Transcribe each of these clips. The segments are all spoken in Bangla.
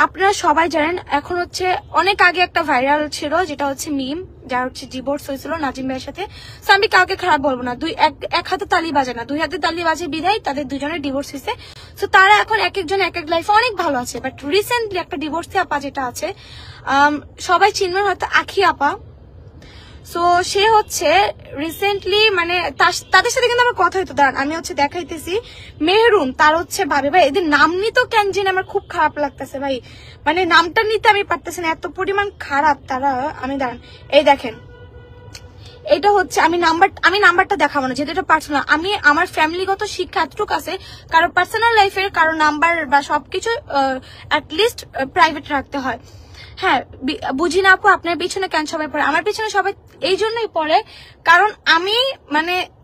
আপনারা সবাই জানেন এখন হচ্ছে অনেক আগে একটা ভাইরাল ছিল যেটা হচ্ছে মিম, যার হচ্ছে ডিভোর্স হয়েছিল নাজিম ভাইয়ের সাথে। তো আমি কাউকে খারাপ বলবো না, এক হাতে তালি বাজে না, 2 হাতে তালি বাজে বিদায় তাদের দুজনের ডিভোর্স হয়েছে। তো তারা এখন এক একজন এক এক লাইফে অনেক ভালো আছে। বাট রিসেন্টলি একটা ডিভোর্সি আপা যেটা আছে, সবাই চিনবেন হয়তো, আখি আপা। সো সে হচ্ছে রিসেন্টলি মানে তাদের সাথে কিন্তু আমার কথা হইতো, দাঁড়ান আমি হচ্ছে দেখাইতেছি। মেহরুন তার হচ্ছে ভাবে, ভাই এদের নাম নিতে কেন জেনে আমার খুব খারাপ লাগতেছে ভাই, মানে নামটা নিতে আমি পারতেছি না, এত পরিমাণ খারাপ তারা। আমি দাঁড়ান, এই দেখেন এটা হচ্ছে, আমি নাম্বারটা দেখাবো না যেহেতু এটা পার্সোনাল। আমি আমার ফ্যামিলিগত শিক্ষা এতটুকু আছে, কারো পার্সোনাল লাইফের কারো নাম্বার বা সবকিছু অ্যাটলিস্ট প্রাইভেট রাখতে হয়। হ্যাঁ বুঝি না আপু, আপনার পিছনে কেন সবাই পড়ে? আমার পিছনে সবাই এই জন্যই পড়ে কারণ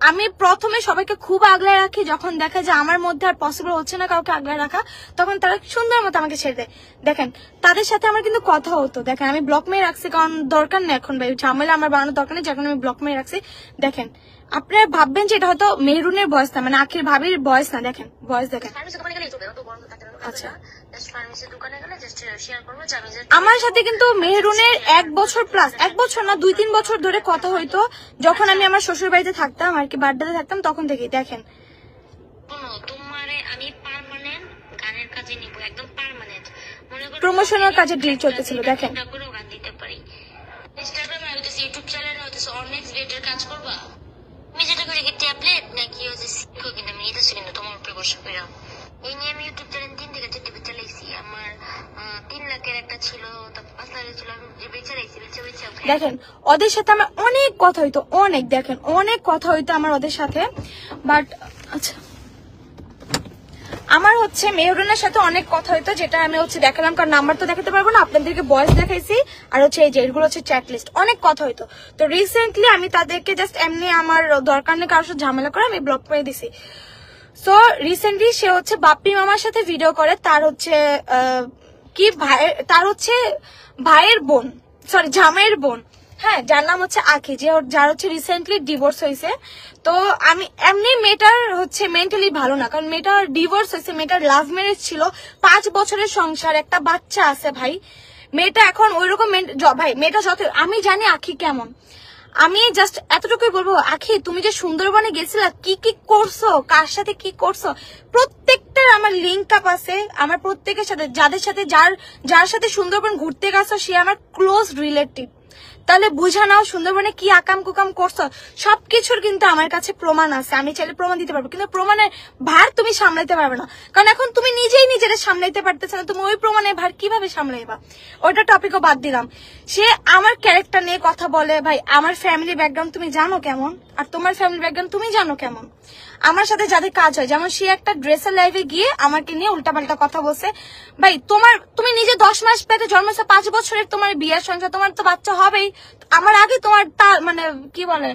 আমি প্রথমে সবাইকে খুব আগলায় রাখি, যখন দেখা যায় আমার মধ্যে আর পসিবল হচ্ছে না কাউকে আগলায় রাখা, তখন তারা সুন্দর মতো আমাকে ছেড়ে দেয়। দেখেন তাদের সাথে আমার কিন্তু কথা হতো, দেখেন আমি ব্লক মেয়ে রাখছি কারণ দরকার নেই এখন ভাই ঝামেলা আমার বানানোর দরকার নেই, যখন আমি ব্লক মেয়ে রাখছি। দেখেন আপনারা ভাববেন যে এটা হয়তো মেহরুনের বয়স না, মানে আখির ভাবির বয়স না, দেখেন বয়স দেখেন। আচ্ছা আমার সাথে কিন্তু মেহরুনের 1 বছর প্লাস, 1 বছর না 2-3 বছর ধরে কথা হইতো, যখন আমি আমার শ্বশুর বাড়িতে থাকতাম আর কি, বার্থডেতে থাকতাম তখন থেকেই। দেখেন প্রমোশনাল কাজে ডিল চলতেছিল, দেখেন ইউটিউব চ্যানেল হইতেছে অনেক রিলেটেড কাজ করবা। আমি যেটা করি কি ট্যাবলেট নাকি হচ্ছে শিখো কিনা আমি নিতেছি কিন্তু তোমার উপরে বসে কইরাম। এই নিয়ে আমি ইউটিউব চ্যানেল 3 থেকে 4 চালাইছি। আমার 3 লাখের একটা ছিল, তারপর 5 লাখের ছিল, আমি বেচে রাখছি, বেচে দেখেন ওদের সাথে আমার অনেক কথা হইতো, অনেক, দেখেন অনেক কথা হইতো আমার ওদের সাথে। বাট আচ্ছা আমার হচ্ছে মেহরুনের সাথে অনেক কথা হইতো, যেটা আমি হচ্ছে দেখালাম কারণ নাম্বার তো দেখাতে পারবো না, আপনাদেরকে বয়স দেখাইছি আর হচ্ছে এই যে এগুলো হচ্ছে চ্যাট লিস্ট, অনেক কথা হইতো। তো রিসেন্টলি আমি তাদেরকে জাস্ট এমনি আমার দরকার নেই কারোর সাথে ঝামেলা করে আমি ব্লক করে দিছি। সো রিসেন্টলি সে হচ্ছে বাপ্পি মামার সাথে ভিডিও করে, তার হচ্ছে কি তার হচ্ছে ভাইয়ের বোন, সরি জামাইয়ের বোন, হ্যাঁ, যার নাম হচ্ছে আখি, যার হচ্ছে রিসেন্টলি ডিভোর্স হয়েছে। তো আমি এমনি মেয়েটার হচ্ছে মেন্টালি ভালো না, কারণ মেয়েটার ডিভোর্স হয়েছে, মেয়েটার লাভ ম্যারেজ ছিল, 5 বছরের সংসার, একটা বাচ্চা আছে ভাই। মেয়েটা এখন ওইরকম ভাই, মেয়েটা যত আমি জানি আখি কেমন, আমি জাস্ট এতটুকুই বলবো, আখি তুমি যে সুন্দরবনে গেছিলা, কি কি করছো, কার সাথে কি করছো, প্রত্যেকটার আমার লিঙ্ক আপ আছে, আমার প্রত্যেকের সাথে, যাদের সাথে যার সাথে সুন্দরবন ঘুরতে গেছো সে আমার ক্লোজ রিলেটিভ। তাহলে বুঝা নাও সুন্দরবনে কি আকাম কুকাম করছো, সবকিছুর কিন্তু আমার কাছে প্রমাণ আছে, আমি চাইলে প্রমাণ দিতে পারবো, কিন্তু প্রমাণের ভার তুমি সামলাইতে পারবে না, কারণ এখন তুমি নিজেই নিজেরা সামলাইতে পারতেছ না, তুমি ওই প্রমাণের ভার কিভাবে সামলাইবা? ওইটা টপিকও বাদ দিলাম। সে আমার ক্যারেক্টার নিয়ে কথা বলে, ভাই আমার ফ্যামিলি ব্যাকগ্রাউন্ড তুমি জানো কেমন, আর তোমার ফ্যামিলি ব্যাকগ্রাউন্ড তুমি জানো কেমন। আমার সাথে যাদের কাজ হয়, যেমন সে একটা ড্রেসের লাইভে গিয়ে আমাকে নিয়ে উল্টাপাল্টা কথা বলছে। ভাই তুমি নিজে 10 মাস পেটে জন্মেছো, 5 বছরের তোমার বিয়ের সংসার, তোমার তো বাচ্চা হবেই, আমার আগে তোমার তাল মানে কি বলে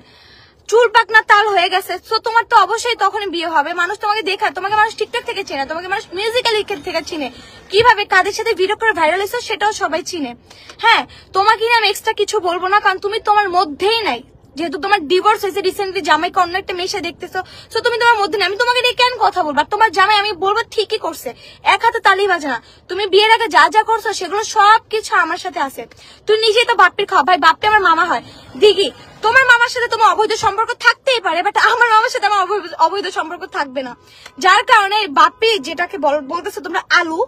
চুল পাকনা তাল হয়ে গেছে, তো তোমার তো অবশ্যই তখনই বিয়ে হবে। মানুষ তোমাকে দেখায়, তোমাকে মানুষ টিকটক থেকে চেনে, তোমাকে মানুষ মিউজিক্যালি থেকে চিনে, কিভাবে কাদের সাথে ভিডিও করে ভাইরাল হয়েছে সেটাও সবাই চিনে। হ্যাঁ তোমাকে নিয়ে আমি এক্সট্রা কিছু বলবো না, কারণ তুমি তোমার মধ্যেই নাই, যেহেতু তোমার ডিভোর্স হয়েছে রিসেন্টলি, জামাইকে অন্য একটা মেয়ে দেখতেছো, তো তুমি তোমার মধ্যে নেই। আমি তোমাকে নিয়ে কেন কথা বলবো? তোমার জামাই আমি বলবো ঠিকই করছে, এক হাতে তালি বাজে না। তুমি বিয়ের আগে যা যা করছো সেগুলো সবকিছু আমার সাথে আছে। তুই নিজেই তো বাপ্পির খাওয়া, ভাই বাপ্পি আমার মামা হয়। দিঘি তোমার মামার সাথে তোমার অবৈধ সম্পর্ক থাকতেই পারে, বাট আমার মামার সাথে আমার অবৈধ সম্পর্ক থাকবে না, যার কারণে বাপ্পি যেটাকে বলতেছো তোমরা আলু,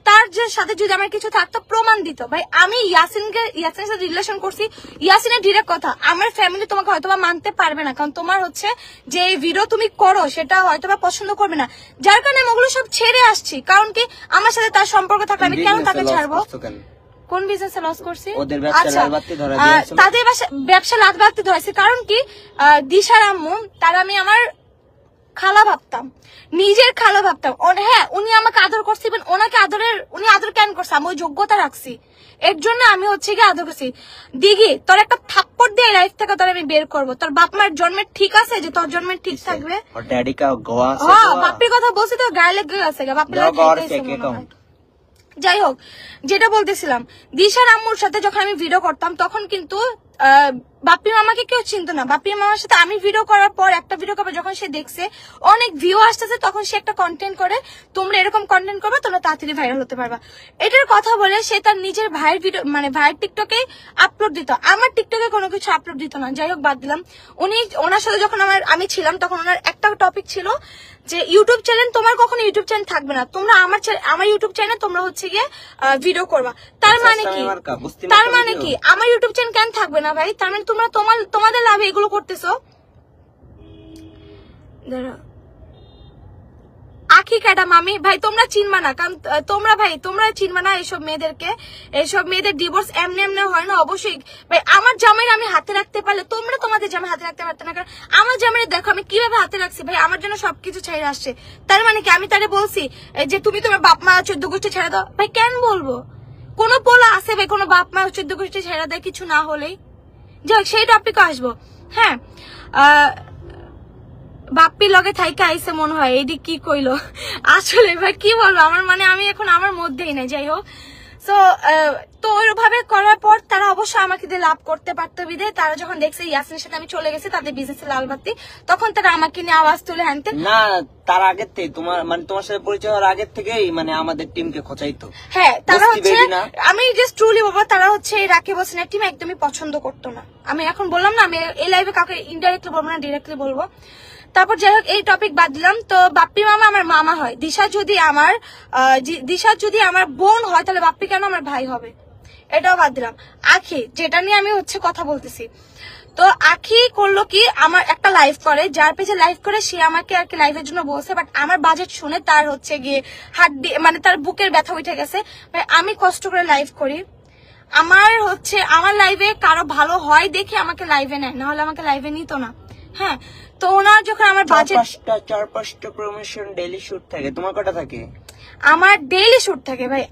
তার সাথে যদি আমার কিছু থাকতো প্রমাণ দিত। ভাই আমি ইয়াসিনের সাথে রিলেশন করছি, ইয়াসিনের ডিরেক্ট কথা, আমার ফ্যামিলি তোমাকে হয়তোবা মানতে পারবে না, কারণ তোমার হচ্ছে যে ভিডিও তুমি করো সেটা হয়তোবা পছন্দ করবে না, যার কারণে আমি ওগুলো সব ছেড়ে আসছি। কারণ কি আমার সাথে তার সম্পর্ক থাকলে আমি কেন তাকে ছাড়বো? কোন বিজনেসে লস করছি? আচ্ছা তাদের ব্যবসা লাত বাড়তে ধরেছে, কারণ কি দিশার আম্মু তার আমি আমার খালা ভাবতাম, নিজের খালা ভাবতাম। হ্যাঁ উনি আমাকে আদর করছিলেন, ওনাকে উনি আদর কেন করছে, আমি ওই যোগ্যতা রাখছি, এর জন্য আমি হচ্ছে কি আদর করছি। দিঘি তোর একটা থাপ্পড় দিয়ে লাইফ থেকে তোর আমি বের করবো, তোর বাপ মার জন্মের ঠিক আছে যে তোর জন্মের ঠিক থাকবে? বাপ্পির কথা বলছি তো গায়ে লেগে গেছে, যাই হোক যেটা বলতেছিলাম, দিশার আম্মুর সাথে যখন আমি ভিডিও করতাম তখন কিন্তু বাপ্পি মামাকে কেউ চিনতো না। বাপ্পি মামার সাথে আমি ভিডিও করার পর একটা ভিডিও করবো, যখন সে দেখছে অনেক ভিউ আসতেছে, তখন সে একটা কন্টেন্ট করে, তোমরা এরকম কন্টেন্ট করবে তোমরা তাড়াতাড়ি ভাইরাল হতে পারবা, এটার কথা বলে সে তার নিজের ভাইয়ের ভিডিও মানে ভাইয়ের টিকটকে আপলোড দিত, আমার টিকটকে কোনো কিছু আপলোড দিত না। যাই হোক বাদ দিলাম। ওনার সাথে যখন আমি ছিলাম তখন ওনার একটা টপিক ছিল যে ইউটিউব চ্যানেল, তোমার কখনো ইউটিউব চ্যানেল থাকবে না, তোমরা আমার ইউটিউব চ্যানেল তোমরা হচ্ছে গিয়ে ভিডিও করবা। তার মানে কি আমার ইউটিউব চ্যানেল কেন থাকবে না ভাই? তার মানে তোমরা তোমাদের লাভে এগুলো করতেছো। আখি ক্যাডা মামি ভাই তোমরা চিনবা না, কারণ তোমরা চিনবা না এইসব মেয়েদের ডিভোর্স এমনি এমনি হয় না। অবশ্যই ভাই আমার জামাইর আমি হাতে রাখতে পারলে তোমরা তোমাদের জামাই হাতে রাখতে পারতে না, কারণ আমার জামাইয়ের দেখো আমি কিভাবে হাতে রাখছি ভাই, আমার জন্য সবকিছু ছেড়ে আসছে। তার মানে কি আমি তারে বলছি যে তুমি তোমার বাপ মা 14 গোষ্ঠী ছেড়ে দাও? ভাই কেন বলবো? কোনো পোলা আছে ভাই কোনো বাপ মা 14 গোষ্ঠী ছেড়ে দেয় কিছু না হলেই? যাই সেই টপিকে আসবো। হ্যাঁ বাপ্পি লগে থাইকা আইসে মনে হয়, এইদি কি কইলো আসলে ভাই কি বলবো, আমি এখন আমার মধ্যেই নাই। যাই হোক তো ওইভাবে করার পর তারা অবশ্যই আমাকে দিয়ে লাভ করতে পারতো বিদে, তারা যখন দেখছে ইয়াসিনের সাথে আমি চলে গেছি তাদের বিজনেসে লাল বাতি, তখন তারা আমাকে নিয়ে আওয়াজ তুলে হানতে। না তার আগের থেকে তোমার সাথে পরিচয় হওয়ার আগের থেকেই আমাদের টিমকে খোঁচাইতো। হ্যাঁ তারা হচ্ছে, আমি জাস্ট ট্রুলি বাবা, তারা হচ্ছে রাকিব হোসেনের টিম একদমই পছন্দ করতো না। আমি এখন বললাম না, আমি এই লাইভে কাউকে ইনডাইরেক্টলি বলবো না, ডিরেক্টলি বলবো। তারপর যাই হোক এই টপিক বাদ দিলাম। তো বাপ্পি মামা আমার মামা হয়, দিশা যদি আমার বোন হয় তাহলে বাপ্পি কেন আমার ভাই হবে, এটাও বাদ দিলাম। আখি যেটা নিয়ে আমি হচ্ছে কথা বলতেছি, তো আখি করলো কি, আমার একটা লাইভ করে, যার পেজে লাইভ করে সে আমাকে আর কি লাইভের জন্য বলছে, বাট আমার বাজেট শুনে তার হচ্ছে গিয়ে হাড্ডি মানে তার বুকের ব্যথা উঠে গেছে। আমি কষ্ট করে লাইভ করি, আমার লাইভে কারো ভালো হয় দেখে আমাকে লাইভে নেয়, না হলে আমাকে লাইভে নিত না। হ্যাঁ তো ওনার যখন আমার বাজেট 4-5টা প্রমোশন ডেইলি শুট থাকে, তোমার কটা থাকে? আমার ডেইলি শুট থাকে ভাই।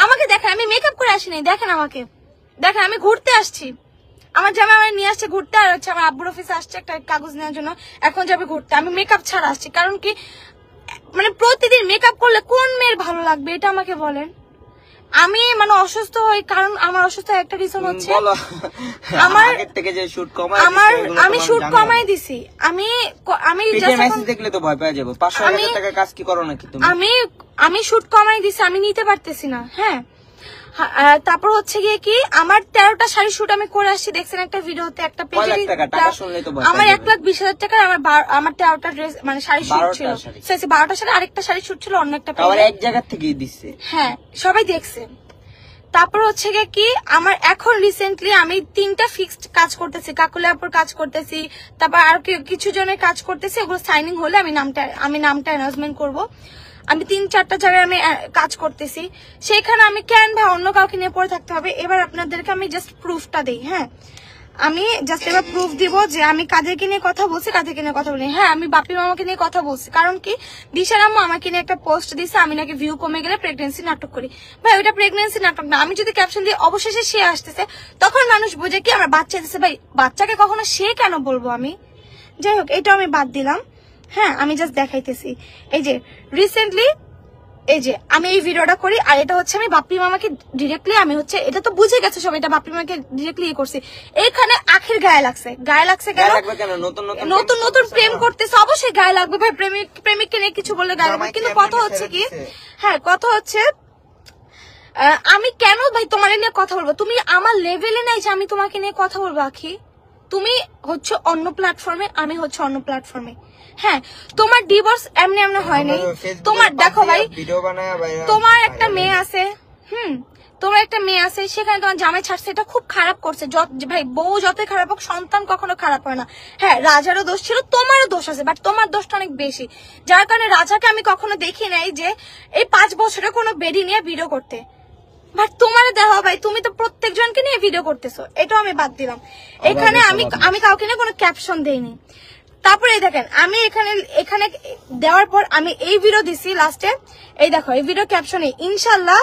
আমাকে দেখেন, আমি মেকআপ করে আসি নাই, দেখেন আমি ঘুরতে আসছি, আমার জামাই আমার নিয়ে আসছে ঘুরতে, আর হচ্ছে আমার আব্বুর অফিসে আসছে একটা কাগজ নেওয়ার জন্য, এখন যাবে ঘুরতে। আমি মেকআপ ছাড়া আসছি, কারণ কি মানে প্রতিদিন মেকআপ করলে কোন মেয়ের ভালো লাগবে এটা আমাকে বলেন। আমি অসুস্থ হই, কারণ আমার অসুস্থ একটা রিজন হচ্ছে আমি শুট কমাই দিছি। আমি শুট কমাই দিছি, আমি নিতে পারতেছি না। হ্যাঁ তারপর হচ্ছে গিয়ে কি আমার 13টা শাড়ি শুট আমি করে আসছি, দেখছেন একটা ভিডিওতে, একটা পেজে আমার 1,20,000 টাকার আমার 13টা ড্রেস মানে শাড়ি শুট ছিল, 12টা শাড়ি, আরেকটা শাড়ি শুট ছিল অন্য একটা পেজে, এক জায়গা থেকেই দিচ্ছে। হ্যাঁ সবাই দেখছে। তারপর হচ্ছে গিয়ে কি আমার এখন রিসেন্টলি আমি 3টা ফিক্সড কাজ করতেছি, কাকুলে আপুর কাজ করতেছি, তারপর আর কিছু জনের কাজ করতেছি, ওগুলো সাইনিং হলে আমি নামটা অ্যানাউন্সমেন্ট করবো। আমি 3-4টা জায়গায় আমি কাজ করতেছি, সেখানে আমি কেন ভাই অন্য কাউকে নিয়ে পড়ে থাকতে হবে? এবার আপনাদেরকে আমি জাস্ট প্রুফটা দিই। হ্যাঁ আমি জাস্ট এবার প্রুফ দিব যে আমি কাদেরকে নিয়ে কথা বলছি, কাদেরকে নিয়ে কথা বলি। হ্যাঁ আমি বাপ্পি মামাকে নিয়ে কথা বলছি, কারণ কি দিশার আম্মু আমাকে নিয়ে একটা পোস্ট দিছে, আমি নাকি ভিউ কমে গেলে প্রেগনেন্সি নাটক করি। ভাই ওইটা প্রেগনেন্সি নাটক না, আমি যদি ক্যাপশন দিয়ে অবশেষে সে আসতেছে, তখন মানুষ বোঝে কি আমার বাচ্চা দিচ্ছে। ভাই বাচ্চাকে কখনো সে কেন বলবো আমি? যাই হোক এটা আমি বাদ দিলাম। হ্যাঁ আমি জাস্ট দেখাইতেছি, এই যে রিসেন্টলি এই যে আমি এই ভিডিওটা করি, আর এটা হচ্ছে আমি বাপ্পি মামাকে ডিরেক্টলি, আমি হচ্ছে এটা তো বুঝে গেছে সবাই, এটা বাপ্পি মামাকে ডিরেক্টলি করছি। এইখানে আখির গায়ে লাগছে কেন? নতুন প্রেম করতেছে, অবশ্যই গায়ে লাগবে ভাই, প্রেমিককে নিয়ে কিছু বললে গায়ে লাগবে। কিন্তু কথা হচ্ছে কি, হ্যাঁ কথা হচ্ছে আমি কেন ভাই তোমার নিয়ে কথা বলবো? তুমি আমার লেভেলে নাই যে আমি তোমাকে নিয়ে কথা বলবো। আখি তুমি হচ্ছে অন্য প্ল্যাটফর্মে, আমি হচ্ছে অন্য প্ল্যাটফর্মে। হ্যাঁ তোমার ডিভোর্স এমনি হয় নাই। তোমার দেখো ভাই, তোমার একটা মেয়ে আছে, তোমার একটা মেয়ে আছে, সেখানে তোমার জামাই ছাড়ছে, এটা খুব খারাপ করছে। ভাই বউ যতই খারাপ হোক, সন্তান কখনো খারাপ হয় না। হ্যাঁ রাজারও দোষ ছিল, তোমারও দোষ আছে, বাট তোমার দোষটা অনেক বেশি, যার কারণে রাজাকে আমি কখনো দেখি নাই যে এই 5 বছরে কোনো বেডি নিয়ে ভিডিও করতে। বাট তোমার দেখো ভাই, তুমি তো প্রত্যেকজনকে নিয়ে ভিডিও করতেছো, এটাও আমি বাদ দিলাম। এখানে আমি কাউকে নিয়ে কোনো ক্যাপশন দেইনি। তারপরে এই দেখেন আমি এখানে দেওয়ার পর আমি এই ভিডিও দিছি লাস্টে, এই দেখো এই ভিডিও ক্যাপশনে ইনশাল্লাহ।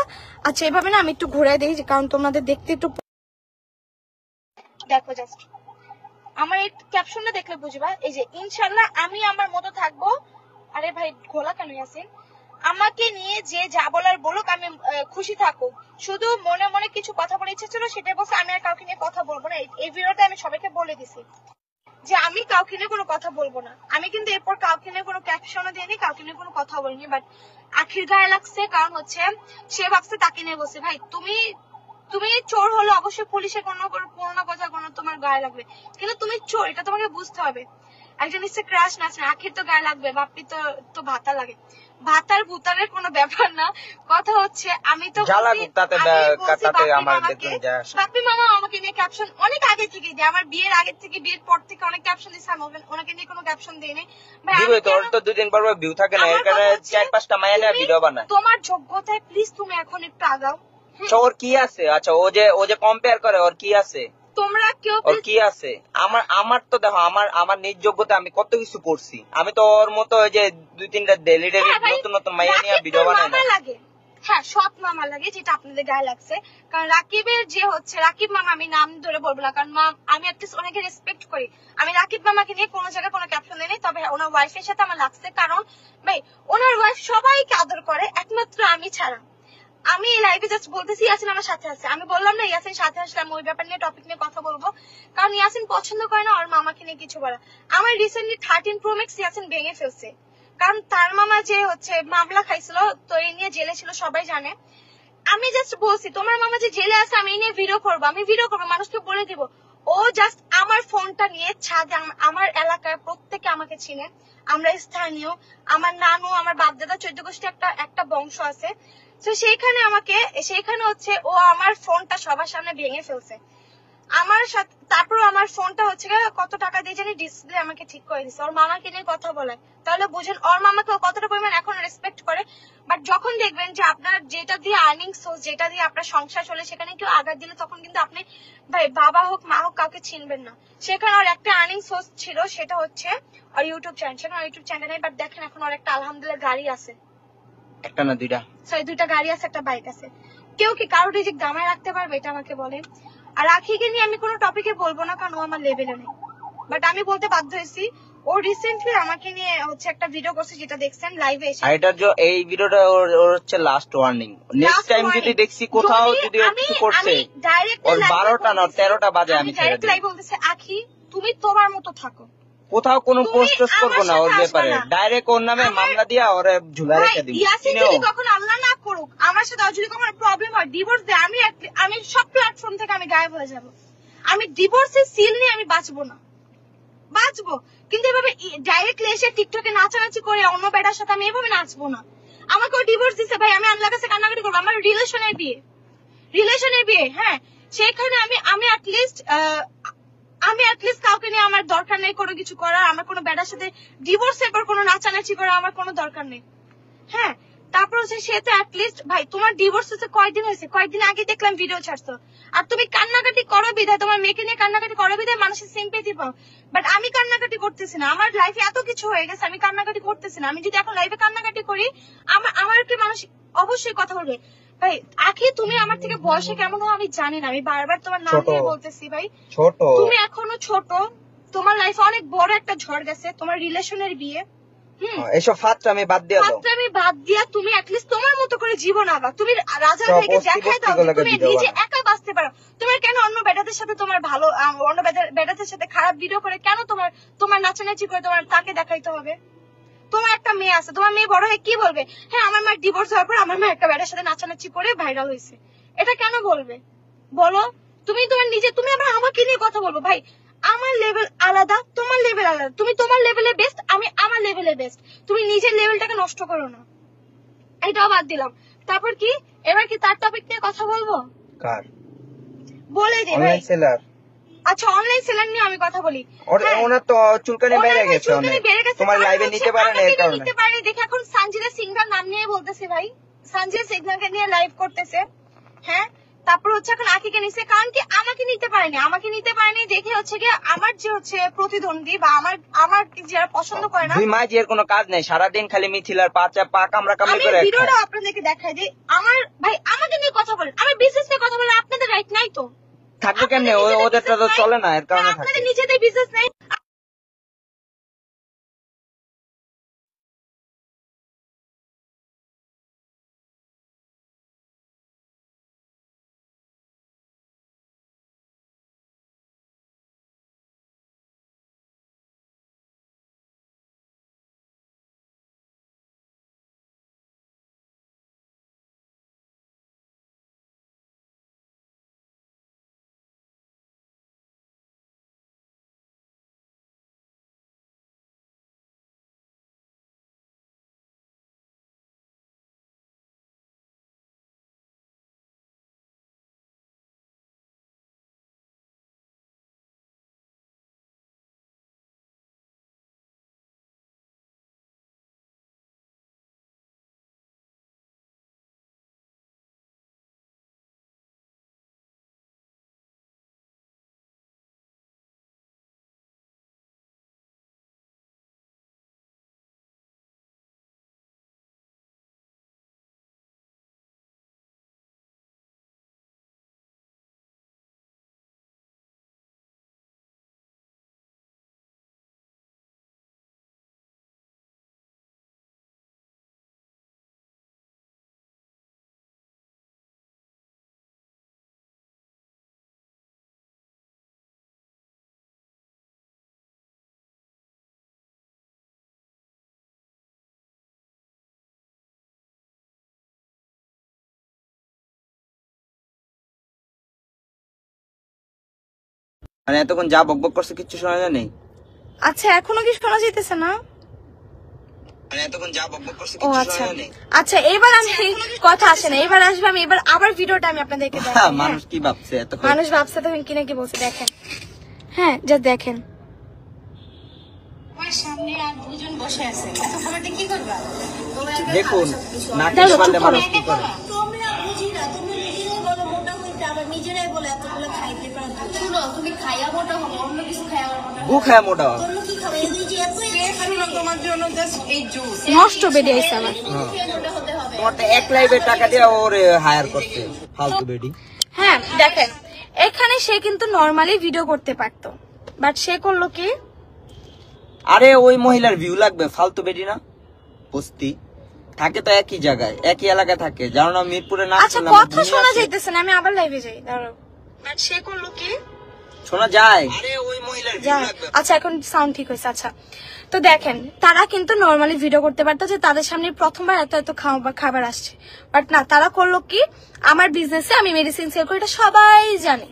আচ্ছা এভাবে না আমি একটু ঘুরে দিই, কারণ তোমাদের দেখতে একটু দেখো, জাস্ট আমার এই ক্যাপশনটা দেখলে বুঝবা। এই যে ইনশাল্লাহ আমি আমার মতো থাকবো। আরে ভাই ঘোলা কেন আছেন? আমাকে নিয়ে যে যা বলার বলুক, আমি খুশি থাকুক। শুধু মনে মনে কিছু কথা বলে ইচ্ছে ছিল, সেটাই বলছে। আমি আর কাউকে নিয়ে কথা বলবো না। এই ভিডিওতে আমি সবাইকে বলে দিছি যে আমি কাউকে নিয়ে কোনো কথা বলবো না। আমি কিন্তু এরপর কাউকে নিয়ে কোনো ক্যাপশনও দিইনি, কাউকে নিয়ে কোনো কথা বলিনি। বাট আখির গায়ে লাগছে, কারণ হচ্ছে সে ভাবছে তাকে নিয়ে বসে। ভাই তুমি চোর হলে অবশ্যই পুলিশের কোনো না কথা কোনো তোমার গায়ে লাগবে, কিন্তু তুমি চোর এটা তোমাকে বুঝতে হবে। একজন নিশ্চে ক্রাশ নাচ না, আখির তো গায়ে লাগবে, বাপ্পি তো ভাতা লাগে। ভাতার ভুতারের কোনো ব্যাপার না। কথা হচ্ছে আমি তো বাপ্পি মামা আমাকে নিয়ে ক্যাপশন অনেক আগে থেকে দেয়, আমার বিয়ের আগে থেকে, বিয়ের পর থেকে অনেক ক্যাপশন দিচ্ছে। আমি ওনাকে নিয়ে কোনো ক্যাপশন দিইনি। তোমার যোগ্যতায় প্লিজ তুমি এখন একটু আগাও। ওর কি আছে? আচ্ছা, ও যে কম্পেয়ার করে, ওর কি আছে? তোমরা কেউ ওর কি আছে? আমার তো দেখো, আমার নিজ যোগ্যতা আমি কত কিছু করছি। আমি তো ওর মতো ওই যে 2-3টা নতুন মাইয়া নিয়ে ভিডিও বানাই না। লাগে। হ্যাঁ, সৎ মামা লাগে, যেটা আপনাদের গায়ে লাগছে। কারণ রাকিবের যে হচ্ছে, রাকিব মামা, আমি নাম ধরে বলবো না, কারণ আমি অ্যাটলিস্ট ওনাকে রেসপেক্ট করি। আমি রাকিব মামাকে নিয়ে কোনো জায়গায় কোনো ক্যাপশন দিই, তবে ওনার ওয়াইফের সাথে আমার লাগছে। কারণ ভাই ওনার ওয়াইফ সবাইকে আদর করে, একমাত্র আমি ছাড়া। আমি এই লাইভে জাস্ট বলতেছি ইয়াসিন আমার সাথে আছে। আমি বললাম না ইয়াসিন সাথে আসলাম ওই ব্যাপার নিয়ে, টপিক নিয়ে কথা বলবো, কারণ ইয়াসিন পছন্দ করে না ওর মামাকে নিয়ে কিছু বলা। আমার রিসেন্টলি 13 Pro Max ইয়াসিন ভেঙে ফেলছে, কারণ তার মামা যে হচ্ছে মামলা খাইছিল, তো এই নিয়ে জেলে ছিল, সবাই জানে। আমি জাস্ট বলছি তোমার মামা যে জেলে আছে, আমি এই নিয়ে ভিডিও করবো, আমি ভিডিও করবো, মানুষকে বলে দিব। ও জাস্ট আমার ফোনটা নিয়ে ছাদে, আমার এলাকায় প্রত্যেকে আমাকে চিনে, আমরা স্থানীয়, আমার নানু, আমার বাপদাদা 14 গোষ্ঠী একটা বংশ আছে। তো সেইখানে হচ্ছে ও আমার ফোনটা সবার সামনে ভেঙে ফেলছে আমার সাথে। তারপর আমার ফোনটা হচ্ছে কত টাকা দিয়ে জানি ডিসপ্লে আমাকে ঠিক করে দিচ্ছে, ওর মামাকে নিয়ে কথা বলে। তাহলে বুঝেন ওর মামাকে কতটা পরিমাণ এখন রেসপেক্ট করে। বাট যখন দেখবেন যে আপনার যেটা দিয়ে আর্নিং সোর্স, যেটা দিয়ে আপনার সংসার চলে, সেখানে কেউ আঘাত দিলে, তখন কিন্তু আপনি ভাই বাবা হোক মা হোক কাউকে চিনবেন না। সেখানে ওর একটা আর্নিং সোর্স ছিল, সেটা হচ্ছে ওর ইউটিউব চ্যানেল। সেখানে ইউটিউব চ্যানেল নেই, বাট দেখেন এখন ওর একটা আলহামদুলিল্লাহ গাড়ি আছে, একটা না দুইটা, সরি 2টা গাড়ি আছে, একটা বাইক আছে। কেউ কি কারো রিজিক দামায় রাখতে পারবে? এটা আমাকে বলেন। আর আখিকে নিয়ে আমি কোনো টপিকে বলবো না, কারণ ও আমার লেভেলে নেই। বাট আমি বলতে বাধ্য হয়েছি, ও রিসেন্টলি আমাকে নিয়ে হচ্ছে একটা ভিডিও করছে, যেটা দেখছেন লাইভে এসে। এই ভিডিওটা ওর হচ্ছে লাস্ট ওয়ার্নিং। নেক্সট টাইম যদি দেখছি কোথাও যদি কিছু করছে, ওর 12টা না 13টা বাজে আমি ছেড়ে দিই। লাইভ বলতেছে আখি তুমি তোমার মতো থাকো, কোথাও কোনো পোস্ট করবো না ওর ব্যাপারে, ডাইরেক্ট ওর নামে মামলা দিয়া ওরে ঝুলা রেখে দিই। ইয়াসিন যদি কখন আল্লাহ না করুক আমার সাথে যদি কখনো প্রবলেম হয়, ডিভোর্স দেয়, আমি সব প্ল্যাটফর্ম থেকে আমি গায়েব হয়ে যাব। আমি ডিভোর্সের সিল নিয়ে আমি বাঁচবো না, বাঁচবো কিন্তু এভাবে ডাইরেক্টলি এসে টিকটকে নাচানাচি করে অন্য বেটার সাথে আমি এভাবে নাচবো না। আমাকেও ডিভোর্স দিছে ভাই, আমি আল্লাহর কাছে কান্নাকাটি করবো। আমার রিলেশনের বিয়ে, হ্যাঁ, সেখানে আমি অ্যাটলিস্ট কাউকে নিয়ে আমার দরকার নেই কোনো কিছু করার। আমার কোনো বেটার সাথে ডিভোর্সের পর কোনো নাচানাচি করার আমার কোনো দরকার নেই। হ্যাঁ, তারপর হচ্ছে সে তো অ্যাটলিস্ট ভাই তোমার ডিভোর্স হচ্ছে কয়দিন হয়েছে, কয়েকদিন আগে দেখলাম ভিডিও ছাড়ছো, আর তুমি কান্নাকাটি করো বিধায়, তোমার মেয়েকে নিয়ে কান্নাকাটি করো বিধায় মানুষের সিম্পেথি পাও। বাট আমি কান্নাকাটি করতেছি না, আমার লাইফে এত কিছু হয়ে গেছে, আমি কান্নাকাটি করতেছি না। আমি যদি এখন লাইফে কান্নাকাটি করি, আমার একটি মানুষ অবশ্যই কথা বলবে। ভাই আখি তুমি আমার থেকে বয়সে কেমন হও আমি জানি না, আমি বারবার তোমার নাম দিয়ে বলতেছি ভাই, ছোট তুমি এখনো ছোট, তোমার লাইফে অনেক বড় একটা ঝড় গেছে, তোমার রিলেশনের বিয়ে। এসব ফাত্রামি বাদ দিয়া তুমি অ্যাটলিস্ট তোমার মতো করে জীবন আবা, তুমি রাজা ভাইকে দেখাই দাও তুমি নিজে একা বাঁচতে পারো। তোমার কেন অন্য বেটাদের সাথে তোমার ভালো, অন্য বেটাদের সাথে খারাপ ভিডিও করে কেন তোমার নাচানাচি করে তোমার তাকে দেখাইতে হবে? তোমার একটা মেয়ে আছে, তোমার মেয়ে বড় হয়ে কি বলবে? হ্যাঁ, আমার মা ডিভোর্স হওয়ার পর আমার মা একটা বেটার সাথে নাচানাচি করে ভাইরাল হয়েছে, এটা কেন বলবে বলো? তুমি আবার আমাকে নিয়ে কথা বলবো? ভাই আমার লেভেল আলাদা, তোমার লেভেল আলাদা, তুমি তোমার লেভেলে বেস্ট, আমি আমার লেভেলে বেস্ট। তুমি নিজের লেভেলটাকে নষ্ট করো না, এটাও বাদ দিলাম। তারপর কি এবার কি তার টপিক নিয়ে কথা বলবো? কার বলে দে ভাই। আচ্ছা, অনলাইন সেলার নিয়ে আমি কথা বলি। ওনার তো চুলকানি বেড়ে গেছে অনেক, তোমার লাইভে নিতে পারে না এর কারণে। নিতে পারে দেখে এখন সানজিদা সিংহার নাম নিয়ে বলতেছে ভাই, সানজিদা সিংহাকে নিয়ে লাইভ করতেছে। হ্যাঁ, তারপর হচ্ছে এখন আখিকে নিছে, কারণ কি আমাকে নিতে পারেনি দেখে হচ্ছে কি আমার যে হচ্ছে প্রতিদ্বন্দ্বী বা আমার যারা পছন্দ করে না, দুই মাস এর কোনো কাজ নেই, সারাদিন খালি মিথিলার পা কামড়া করে। ভিডিওটা আপনাদেরকে দেখাই দিই। আমার ভাই আমাকে নিয়ে কথা বলেন, আমি বিজনেস নিয়ে কথা বলেন, আপনাদের রাইট নাই তো? থাকবে কেমনে? ওদেরটা তো চলে না, এর কারণে আপনাদের নিজেদের বিজনেস নাই। মানে এতক্ষণ যা বকবক করছে কিচ্ছু শোনা যায় নাই? আচ্ছা এখনো কি শোনা যাইতেছে না? মানে এতক্ষণ যা বকবক করছে ও কিচ্ছু আচ্ছা শোনা যায় নাই? আচ্ছা এবার আমি কথা আসে না, এবার আসবে, আমি এবার আবার ভিডিওটা আমি আপনাদেরকে দেখাই। মানুষ কি ভাবছে এতক্ষণ? মানুষ ভাবছে তখন কি নাকি বলছে, দেখেন। হ্যাঁ যা দেখেন। সামনে আর দুজন বসে আছে, এত খাবারটা কি করবা? দেখুন না দেখো, খেতে পারলে চুপ করো। মানুষ কি করে? তোমরা বুঝি না, তোমরা নিজেরাই বলো মোটা হইতে, আবার নিজেরাই বলে এতগুলো খাইতে পারো। শুনো, তুমি খাইয়া মোটা হবে, অন্য কিছু খাইয়া আবার মোটা হবে। গু খায় মোটা হয়। অন্য কি খাবে? এই যে এত তোমার জন্য জাস্ট এই জুস নষ্ট বেরিয়ে আইছে আমার। মোটা হতে হবে। তোমার তো এক লাইভের টাকা দিয়ে ওর হায়ার করতে ফালতু বেডি। হ্যাঁ দেখেন, এখানে সে কিন্তু নরমালি ভিডিও করতে পারতো, বাট সে করলো কি, আরে ওই মহিলার ভিউ লাগবে, ফালতু বেডি না? বস্তি থাকে তো একই জায়গায়, একই এলাকায় থাকে, জানো না মিরপুরে না? আচ্ছা কথা শোনা যাইতেছে না, আমি আবার লাইভে যাই, দাঁড়াও। বাট সে করলো কি, শোনা যায়? আরে ওই মহিলার ভিউ যায়। লাগবে। আচ্ছা এখন সাউন্ড ঠিক হয়েছে। আচ্ছা তো দেখেন, তারা কিন্তু নরমালি ভিডিও করতে পারতো যে তাদের সামনে প্রথমবার এত এত খাবার আসছে, বাট না, তারা করলো কি, আমার বিজনেসে আমি মেডিসিন সেল করি, এটা সবাই জানে,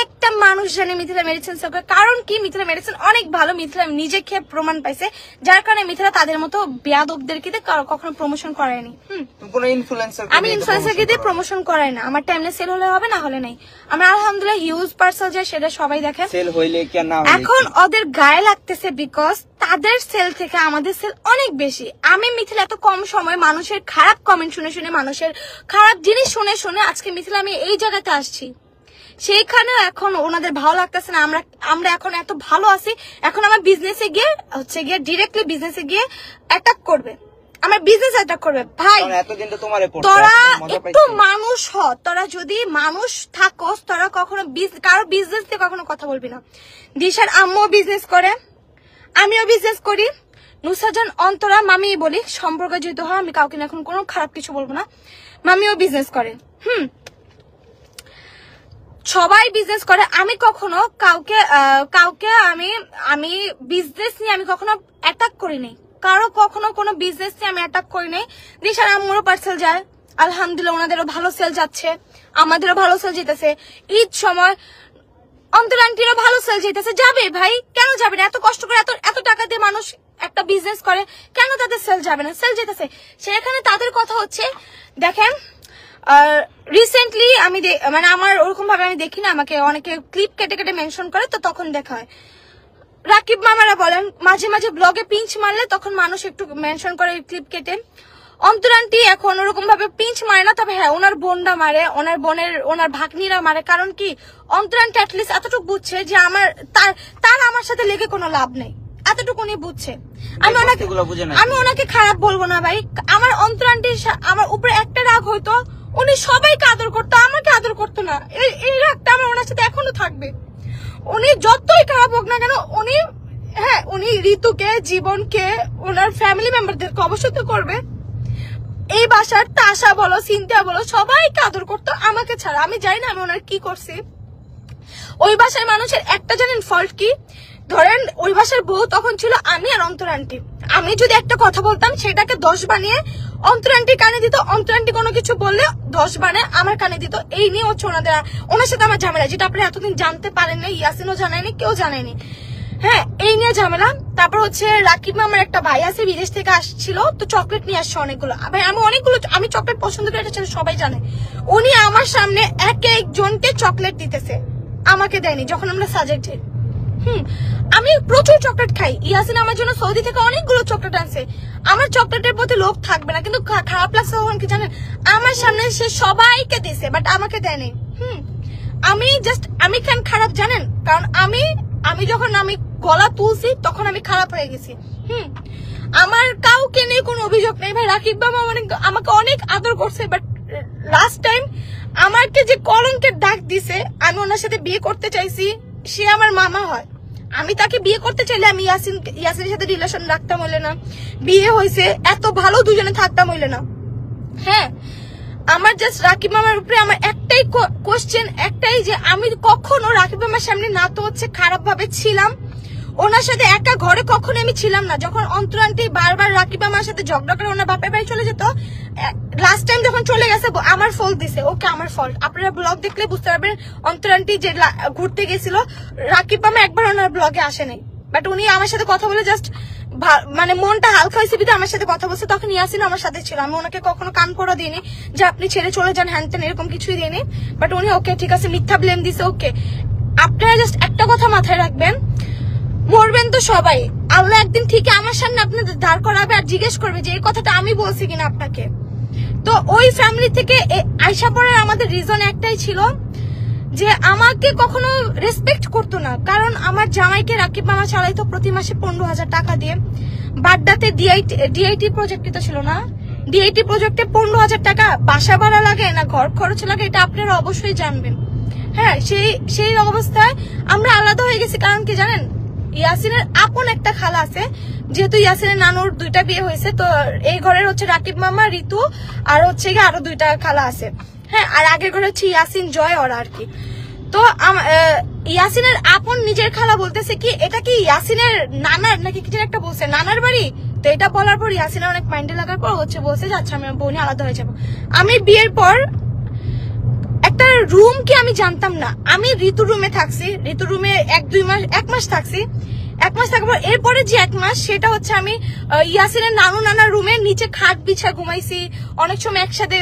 একটা মানুষ জানে মিথিলা মেডিসিন সেল করে। কারণ কি, মিথিলা মেডিসিন অনেক ভালো, মিথিলা নিজে খেয়ে প্রমাণ পাইছে, যার কারণে মিথিলা তাদের মতো বেয়াদবদেরকে কখনো প্রমোশন করায়নি। কোনো ইনফ্লুয়েন্সার আমি ইনফ্লুয়েন্সারকে দিয়ে প্রমোশন করাই না, আমার টাইমে সেল হলে হবে, না হলে নাই। আমার আলহামদুলিল্লাহ হিউজ পার্সেল যায়, সেটা সবাই দেখেন। সেল হইলে কি না হইলে এখন ওদের গায়ে লাগতেছে বিকজ তাদের সেল থেকে আমাদের সেল অনেক বেশি। আমি মিথিলা এত কম সময় মানুষের খারাপ কমেন্ট শুনে শুনে, মানুষের খারাপ জিনিস শুনে শুনে আজকে মিথিলা আমি এই জায়গাতে আসছি, সেইখানেও এখন ওনাদের ভালো লাগতেছে না। আমরা এখন এত ভালো আছি, এখন আমার বিজনেসে গিয়ে ডিরেক্টলি বিজনেসে গিয়ে অ্যাটাক করবে, আমার বিজনেস অ্যাটাক করবে। ভাই এতদিন তো তোমারে পড়ছে, তোরা মজা একটু পাইছি। মানুষ হ, তোরা যদি মানুষ থাকস, তোরা কখনো কারো বিজনেস দিয়ে কখনো কথা বলবি না। দিশার আম্মু বিজনেস করে, আমিও বিজনেস করি, নুসাজান অন্তরা মামি বলি, সম্পর্ক যেহেতু হয় আমি কাউকে এখন কোনো খারাপ কিছু বলবো না, মামিও বিজনেস করে। সবাই বিজনেস করে। আমি কখনো কাউকে আমি বিজনেস নিয়ে আমি কখনো অ্যাটাক করি নাই, কারো কখনো কোনো বিজনেস নিয়ে আমি অ্যাটাক করি নাই। দিশার আম্মুরও পার্সেল যায়, আলহামদুলিল্লাহ ওনাদেরও ভালো সেল যাচ্ছে, আমাদেরও ভালো সেল যেতেছে। ঈদ সময় অন্তর আন্টিরও ভালো সেল যেতেছে, যাবে ভাই, কেন যাবে না? এত কষ্ট করে এত টাকা দিয়ে মানুষ একটা বিজনেস করে, কেন তাদের সেল যাবে না? সেল যেতেছে। সেখানে তাদের কথা হচ্ছে, দেখেন রিসেন্টলি আমি মানে আমার ওরকম ভাবে আমি দেখি না, আমাকে অনেকে ক্লিপ কেটে কেটে মেনশন করে, তো তখন দেখা হয়। রাকিব মামারা বলেন মাঝে মাঝে ব্লগে পিঞ্চ মারলে তখন মানুষ একটু মেনশন করে ক্লিপ কেটে। অন্তর আন্টি এখন ওরকম ভাবে পিঞ্চ মারে না, তবে হ্যাঁ ওনার বোনরা মারে, ওনার ভাগ্নিরা মারে। কারণ কি, অন্তর আন্টি অ্যাটলিস্ট এতটুকু বুঝছে যে তার আমার সাথে লেগে কোনো লাভ নেই, এতটুকু উনি বুঝছে। আমি ওনাকে খারাপ বলবো না ভাই, আমার অন্তর আন্টির আমার উপরে একটা রাগ হইতো, উনি সবাইকে আদর করতো, আমাকে আদর করতো না। এই রাগটা আমার ওনার সাথে এখনো থাকবে। উনি যতই খারাপ হোক না কেন, উনি ঋতুকে, জীবনকে, ওনার ফ্যামিলি মেম্বারদেরকে অবশ্যই তো করবে। এই বাসার তাশা বলো, সিনথিয়া বলো, সবাইকে আদর করতো, আমাকে ছাড়া। আমি জানি না আমি ওনার কি করছি। ওই বাসার মানুষের একটা জানেন ফল্ট কি, ধরেন ওই বাসার বউ তখন ছিল আমি আর অন্তর আন্টি। আমি যদি একটা কথা বলতাম সেটাকে 10 বানিয়ে অন্তর আন্টির কানে দিত, অন্তর আন্টি কোনো কিছু বললে 10 বানিয়ে আমার কানে দিত। এই নিয়ে হচ্ছে ওনার সাথে আমার ঝামেলা, যেটা আপনি এতদিন জানতে পারেন না, ইয়াসিনও জানায়নি, কেউ জানায়নি। হ্যাঁ, এই নিয়ে ঝামেলা। তারপর হচ্ছে রাকিব মামার একটা ভাই আছে, বিদেশ থেকে আসছিল, তো চকলেট নিয়ে আসছে অনেকগুলো। ভাই আমি চকলেট পছন্দ করি, এটা সবাই জানে। উনি আমার সামনে একজনকে চকলেট দিতেছে, আমাকে দেয়নি, যখন আমরা সাজেক যাই। আমি প্রচুর চকলেট খাই, ইয়াসিন আমার জন্য সৌদি থেকে অনেকগুলো চকলেট আনছে। আমার চকলেটের প্রতি লোভ থাকবে না, কিন্তু খারাপ লাগছে তখন কি জানেন, আমার সামনে সে সবাইকে দিছে, বাট আমাকে দেয়নি। আমি কেন খারাপ জানেন, কারণ আমি যখন আমি গলা তুলছি তখন আমি খারাপ হয়ে গেছি। আমার কাউকে নিয়ে কোনো অভিযোগ নেই ভাই, রাকিব বাবা আমাকে অনেক আদর করছে, বাট লাস্ট টাইম আমাকে যে কলঙ্কের দাগ দিছে, আমি ওনার সাথে বিয়ে করতে চাইছি, সে আমার মামা হয়। আমি তাকে বিয়ে করতে চাইলে আমি ইয়াসিনের সাথে রিলেশন রাখতাম হইলে না, বিয়ে হয়েছে, এত ভালো দুজনে থাকতাম হইলে না। হ্যাঁ, আমার জাস্ট রাকিব মামার উপরে আমার একটাই কোশ্চেন, একটাই যে আমি কখনো রাকিব মামার সামনে না তো হচ্ছে খারাপ ভাবে ছিলাম, ওনার সাথে একা ঘরে কখনো আমি ছিলাম না। যখন অন্তর আন্টি বারবার রাকিব আমার সাথে ঝগড়া করে ওনার বাপের বাড়ি চলে যেত, লাস্ট টাইম যখন চলে গেছে আমার ফল্ট দিছে, ওকে আমার ফল্ট। আপনারা ব্লগ দেখলে বুঝতে পারবেন অন্তর আন্টি যে ঘুরতে গেছিল, রাকিব মামা একবার ওনার ব্লগে আসে নাই, বাট উনি আমার সাথে কথা বলে জাস্ট মানে মনটা হালকা হয়েছে বিধে আমার সাথে কথা বলছে। তখন ইয়াসিন আমার সাথে ছিল, আমি ওনাকে কখনো কান পড়া দিইনি যে আপনি ছেড়ে চলে যান হ্যান তেন, এরকম কিছুই দিইনি। বাট উনি ওকে ঠিক আছে মিথ্যা ব্লেম দিছে। ওকে, আপনারা জাস্ট একটা কথা মাথায় রাখবেন, মরবেন তো সবাই, আল্লাহ একদিন ঠিকই আমার সামনে আপনাদের দাঁড় করাবে আর জিজ্ঞেস করবে যে এই কথাটা আমি বলছি কিনা আপনাকে। তো ওই ফ্যামিলি থেকে আইসা পড়ার আমাদের রিজন একটাই ছিল যে আমাকে কখনো রেসপেক্ট করতো না, কারণ আমার জামাইকে রাকিব মামা চালাইতো প্রতি মাসে 15,000 টাকা দিয়ে। বাড্ডাতে ডিআইটি প্রজেক্টে তো ছিল না, ডিআইটি প্রজেক্টে 15,000 টাকা বাসা ভাড়া লাগে না ঘর খরচ লাগে, এটা আপনারা অবশ্যই জানবেন। হ্যাঁ, সেই অবস্থায় আমরা আলাদা হয়ে গেছি। কারণ কি জানেন, ইয়াসিনের আপন একটা খালা আছে, যেহেতু ইয়াসিনের নানুর 2টা বিয়ে হয়েছে, তো এই ঘরের হচ্ছে রাকিব মামা, ঋতু আর হচ্ছে গিয়ে আরো 2টা খালা আছে। হ্যাঁ, আর আগের ঘরে হচ্ছে ইয়াসিন, জয় ওরা আর কি। তো ইয়াসিনের আপন নিজের খালা বলতেছে কি এটা কি ইয়াসিনের নানার নাকি কিছু একটা বলছে নানার বাড়ি। তো এটা বলার পর ইয়াসিনের অনেক মাইন্ডে লাগার পর হচ্ছে বলছে যে আচ্ছা আমি বোনে আলাদা হয়ে যাবো। আমি বিয়ের পর একটা রুম কি আমি জানতাম না, আমি ঋতু রুমে থাকছি, ঋতু রুমে 1 মাস থাকছি। 1 মাস থাকার পর এরপরে যে 1 মাস সেটা হচ্ছে আমি ইয়াসিনের নানার রুমে নিচে খাট বিছা ঘুমাইছি, অনেক সময় একসাথে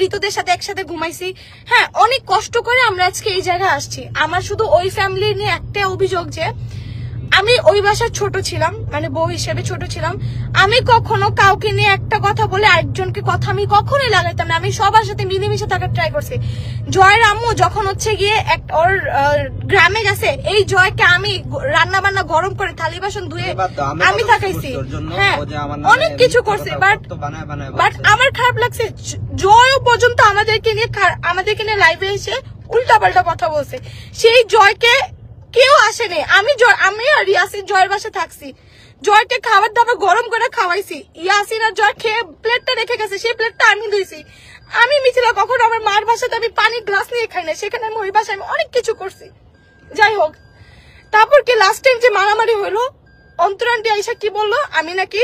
ঋতুদের সাথে একসাথে ঘুমাইছি। হ্যাঁ, অনেক কষ্ট করে আমরা আজকে এই জায়গায় আসছি। আমার শুধু ওই ফ্যামিলি নিয়ে একটা অভিযোগ যে আমি ওই বাসার ছোট ছিলাম, মানে বউ হিসেবে ছোট ছিলাম। আমি কখনো কাউকে নিয়ে একটা কথা বলে আরেকজনকে কথা আমি কখনোই লাগাইতাম না। আমি সবার সাথে মিলেমিশে থাকার ট্রাই করছি। জয়ের আম্মু যখন হচ্ছে গিয়ে ওর গ্রামে গেছে, এই জয়কে আমি রান্না বান্না গরম করে থালি বাসন ধুয়ে আমি থাকাইছি। হ্যাঁ, অনেক কিছু করছি, বাট আমার খারাপ লাগছে জয় পর্যন্ত আমাদেরকে নিয়ে লাইভে এসে উল্টা পাল্টা কথা বলছে। সেই জয়কে কেউ আসেনি। আমি আর ইয়াসিন জয়ের বাসা থাকছি, জয়কে খাবার দাবার গরম করে খাওয়াইছি। ইয়াসিন আর জয় খেয়ে প্লেটটা রেখে গেছে, সেই প্লেটটা আমি ধুইছি। আমি মিছিলা কখনো আমার মার বাসাতে আমি পানির গ্লাস নিয়ে খাই না, সেখানে আমি ওই বাসায় আমি অনেক কিছু করছি। যাই হোক, তারপর কি লাস্ট টাইম যে মারামারি হলো, অন্তর আন্টি আইসা কি বললো, আমি নাকি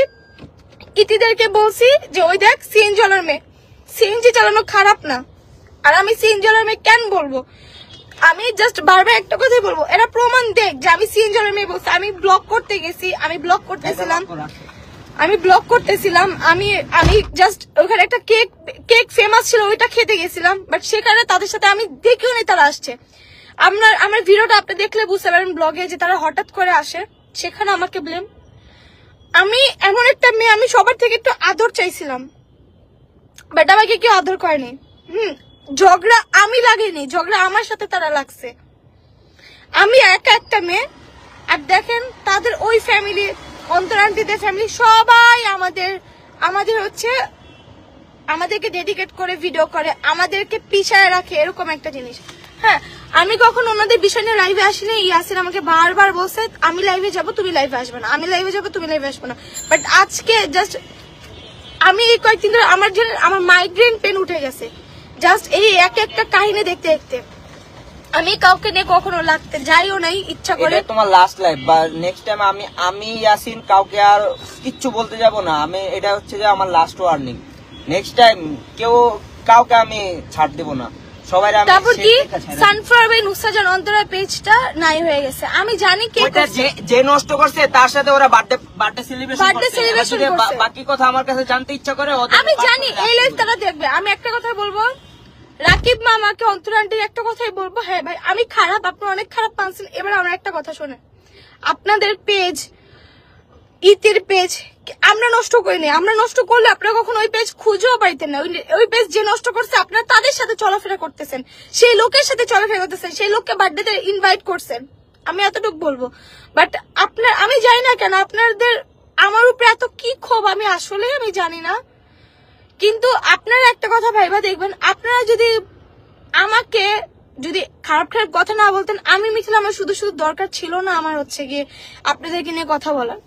ইতিদেরকে বলছি যে ওই দেখ সিএনজি চালানোর মেয়ে, সিএনজি চালানো খারাপ না। আর আমি সিএনজি চালানোর মেয়ে কেন বলবো, আমি জাস্ট বারবার একটা কথাই বলবো, এরা প্রমাণ দেখ যে আমি সিএনজি চালানোর মেয়ে বলছি। আমি ব্লক করতে গেছি, আমি ব্লক করতেছিলাম, আমি জাস্ট ওখানে একটা কেক ফেমাস ছিল, ওইটা খেতে গেছিলাম। বাট সেখানে তাদের সাথে আমি দেখিও নি তারা আসছে। আমার ভিডিওটা আপনি দেখলে বুঝতে পারবেন ব্লগে যে তারা হঠাৎ করে আসে, সেখানে আমাকে ব্লেম। আমি এমন একটা মেয়ে, আমি সবার থেকে একটু আদর চাইছিলাম, বাট আমাকে কেউ আদর করেনি। ঝগড়া আমি লাগেনি, ঝগড়া আমার সাথে তারা লাগছে। আমি একা একটা মেয়ে, আর দেখেন তাদের ওই ফ্যামিলি, অন্তর আন্টিদের ফ্যামিলি সবাই আমাদের হচ্ছে আমাদেরকে ডেডিকেট করে ভিডিও করে, আমাদেরকে পিছায় রাখে, এরকম একটা জিনিস। হ্যাঁ, আমি কখন ওনাদের বিষয় নিয়ে লাইভে আসিনি। ইয়াসিন আমাকে বারবার বলছে আমি লাইভে যাব, তুমি লাইভে আসবে না, আমি লাইভে যাব, তুমি লাইভে আসবে না। বাট আজকে জাস্ট আমি এই কয়েকদিন ধরে আমার মাইগ্রেন পেন উঠে গেছে, জাস্ট এই একটা কাহিনী দেখতে দেখতে। আমি কাউকে নিয়ে কখনো লাগতে যাইও নাই ইচ্ছা করে। এটা তোমার লাস্ট লাইভ, বা নেক্সট টাইম আমি ইয়াসিন কাউকে আর কিচ্ছু বলতে যাব না। আমি এটা হচ্ছে যে আমার লাস্ট ওয়ার্নিং, নেক্সট টাইম কাউকে আমি ছাড় দেব না, সবাই। তারপর কি সানফ্লাওয়ার বাই নুসরাত জাহান অন্তরা পেজটা নাই হয়ে গেছে। আমি জানি কে যে নষ্ট করছে, তার সাথে ওরা বার্থডে সেলিব্রেশন করছে। বাকি কথা আমার কাছে জানতে ইচ্ছা করে, আমি জানি এই লাইভ তারা দেখবে। আমি একটা কথা বলবো, রাকিব মামাকে অন্তর আন্টির একটা কথাই বলবো, হ্যাঁ ভাই আমি খারাপ, আপনারা অনেক খারাপ পাচ্ছেন। এবার আমার একটা কথা শোনেন, আপনাদের পেজ, ইতির পেজ আমরা নষ্ট করিনি। আমরা নষ্ট করলে আপনারা কখনো ওই পেজ খুঁজেও পাইতেন না। ওই পেজ যে নষ্ট করছে, আপনারা তাদের সাথে চলাফেরা করতেছেন, সেই লোকের সাথে চলাফেরা করতেছেন, সেই লোককে বার্থডেতে ইনভাইট করছেন। আমি এতটুকু বলবো। বাট আমি জানি না কেন আপনাদের আমার উপরে এত কি ক্ষোভ, আমি জানি না। কিন্তু আপনারা একটা কথা ভাইবা দেখবেন, আপনারা যদি আমাকে খারাপ কথা না বলতেন, আমি মিথিলা আমার শুধু দরকার ছিল না আমার হচ্ছে গিয়ে আপনাদেরকে নিয়ে কথা বলার।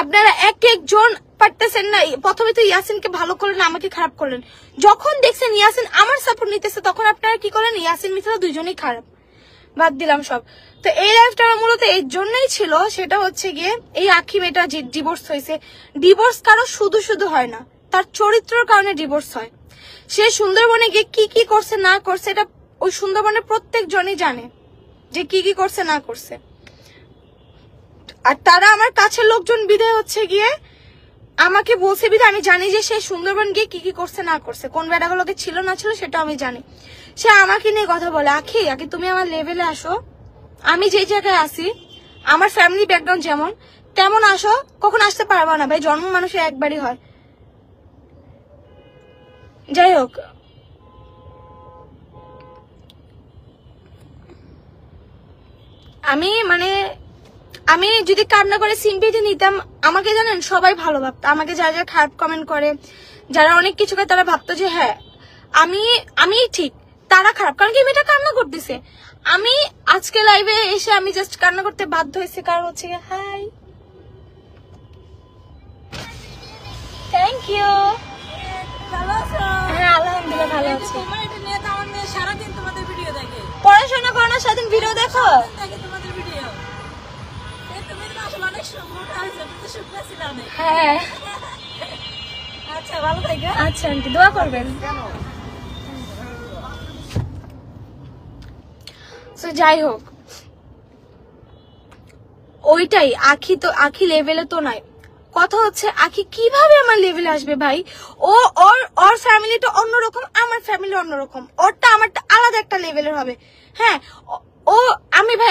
আপনারা একজন পারতেছেন না। প্রথমে তো ইয়াসিনকে ভালো করলেন, আমাকে খারাপ করলেন। যখন দেখছেন ইয়াসিন আমার সাপোর্ট নিতেছে, তখন আপনারা কি করলেন, ইয়াসিন মিথিলা দুইজনেই খারাপ। বাদ দিলাম সব। তো এই লাইফটা আমার মূলত এই জন্যই ছিল, সেটা হচ্ছে গিয়ে এই আখি মেয়েটা যে ডিভোর্স হয়েছে, ডিভোর্স কারো শুধু শুধু হয় না, তার চরিত্রের কারণে ডিভোর্স হয়। সে সুন্দরবনে গিয়ে কি কি করছে না করছে এটা ওই সুন্দরবনের প্রত্যেক জনই জানে যে কি কি করছে না করছে। আর তারা আমার কাছের লোকজন বিদায় হচ্ছে গিয়ে আমাকে বলছে বিদায় আমি জানি যে সে সুন্দরবন গিয়ে কি কি করছে না করছে, কোন বেড়াগুলোকে ছিল না ছিল সেটা আমি জানি। সে আমাকে নিয়ে কথা বলে, আখি তুমি আমার লেভেলে আসো, আমি যে জায়গায় আসি আমার ফ্যামিলি ব্যাকগ্রাউন্ড যেমন তেমন আসো, কখন আসতে পারবো না ভাই, জন্ম মানুষের একবারই হয়। যাই হোক, আমি যদি কান্না করে সিম্পিটি নিতাম, আমাকে জানেন সবাই ভালো ভাবতো, আমাকে যারা যারা খারাপ কমেন্ট করে, যারা অনেক কিছু করে, তারা ভাবতো যে হ্যাঁ আমি ঠিক, তারা খারাপ, কারণ কি মেয়েটা কান্না করতেছে। আমি আজকে লাইভে এসে আমি জাস্ট কান্না করতে বাধ্য হয়েছি, কারণ হচ্ছে হাই থ্যাংক ইউ। হ্যাঁ আলহামদুলিল্লাহ ভালো আছি। সারাদিন তোমাদের ভিডিও দেখে, পড়াশোনা করো না, সারাদিন ভিডিও দেখো। তোমাদের ভিডিও তুমি তো আসলে অনেক মোটা হয়েছে, কিন্তু শুকনা ছিল অনেক। হ্যাঁ আচ্ছা ভালো থাকো। আচ্ছা আন্টি দোয়া করবেন। তো যাই হোক, ওইটাই আখি লেভেলে তো নাই। কথা হচ্ছে আখি কিভাবে আমার লেভেলে আসবে ভাই? ওর ফ্যামিলিটা অন্যরকম, আমার ফ্যামিলি অন্যরকম, ওরটা আমারটা আলাদা একটা লেভেলের হবে। হ্যাঁ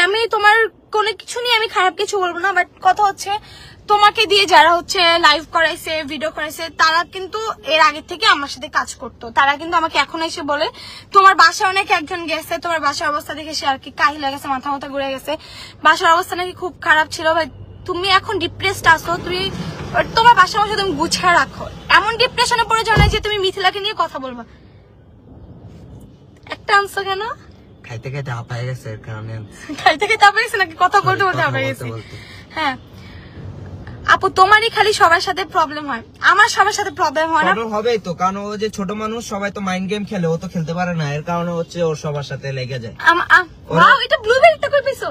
আমি তোমার কোনো কিছু নিয়ে আমি খারাপ কিছু বলবো না, বাট কথা হচ্ছে তোমাকে দিয়ে যারা হচ্ছে লাইভ করাইছে, ভিডিও করাইছে, তারা কিন্তু এর আগে থেকে আমার সাথে কাজ করতো। তারা কিন্তু আমাকে এখন এসে বলে তোমার বাসায় অনেক একজন গেছে, তোমার বাসার অবস্থা দেখে সে আর কি কাহিল হয়ে গেছে, মাথা ঘুরে গেছে, বাসার অবস্থা নাকি খুব খারাপ ছিল। ভাই তুমি এখন ডিপ্রেসড আসো, তুমি তোমার বাসার মধ্যে তুমি গুছিয়ে রাখো, এমন ডিপ্রেশনে পড়ে যাও না যে তুমি মিথিলাকে নিয়ে কথা বলবা। একটা আনছো কেন? খাইতে খাইতে হাঁপায় গেছে, এর কারণে খাইতে খাইতে হাঁপায় গেছে নাকি কথা বলতে বলতে হাঁপায় গেছে? হ্যাঁ আপু তোমারই খালি সবার সাথে প্রবলেম হয়, আমার সবার সাথে প্রবলেম হয় না। প্রবলেম হবেই তো, কারণ ও যে ছোট মানুষ, সবাই তো মাইন্ড গেম খেলে, ও তো খেলতে পারে না, এর কারণে হচ্ছে ওর সবার সাথে লেগে যায়। ওয়াও এটা ব্লুবেরিটা কই পেছো?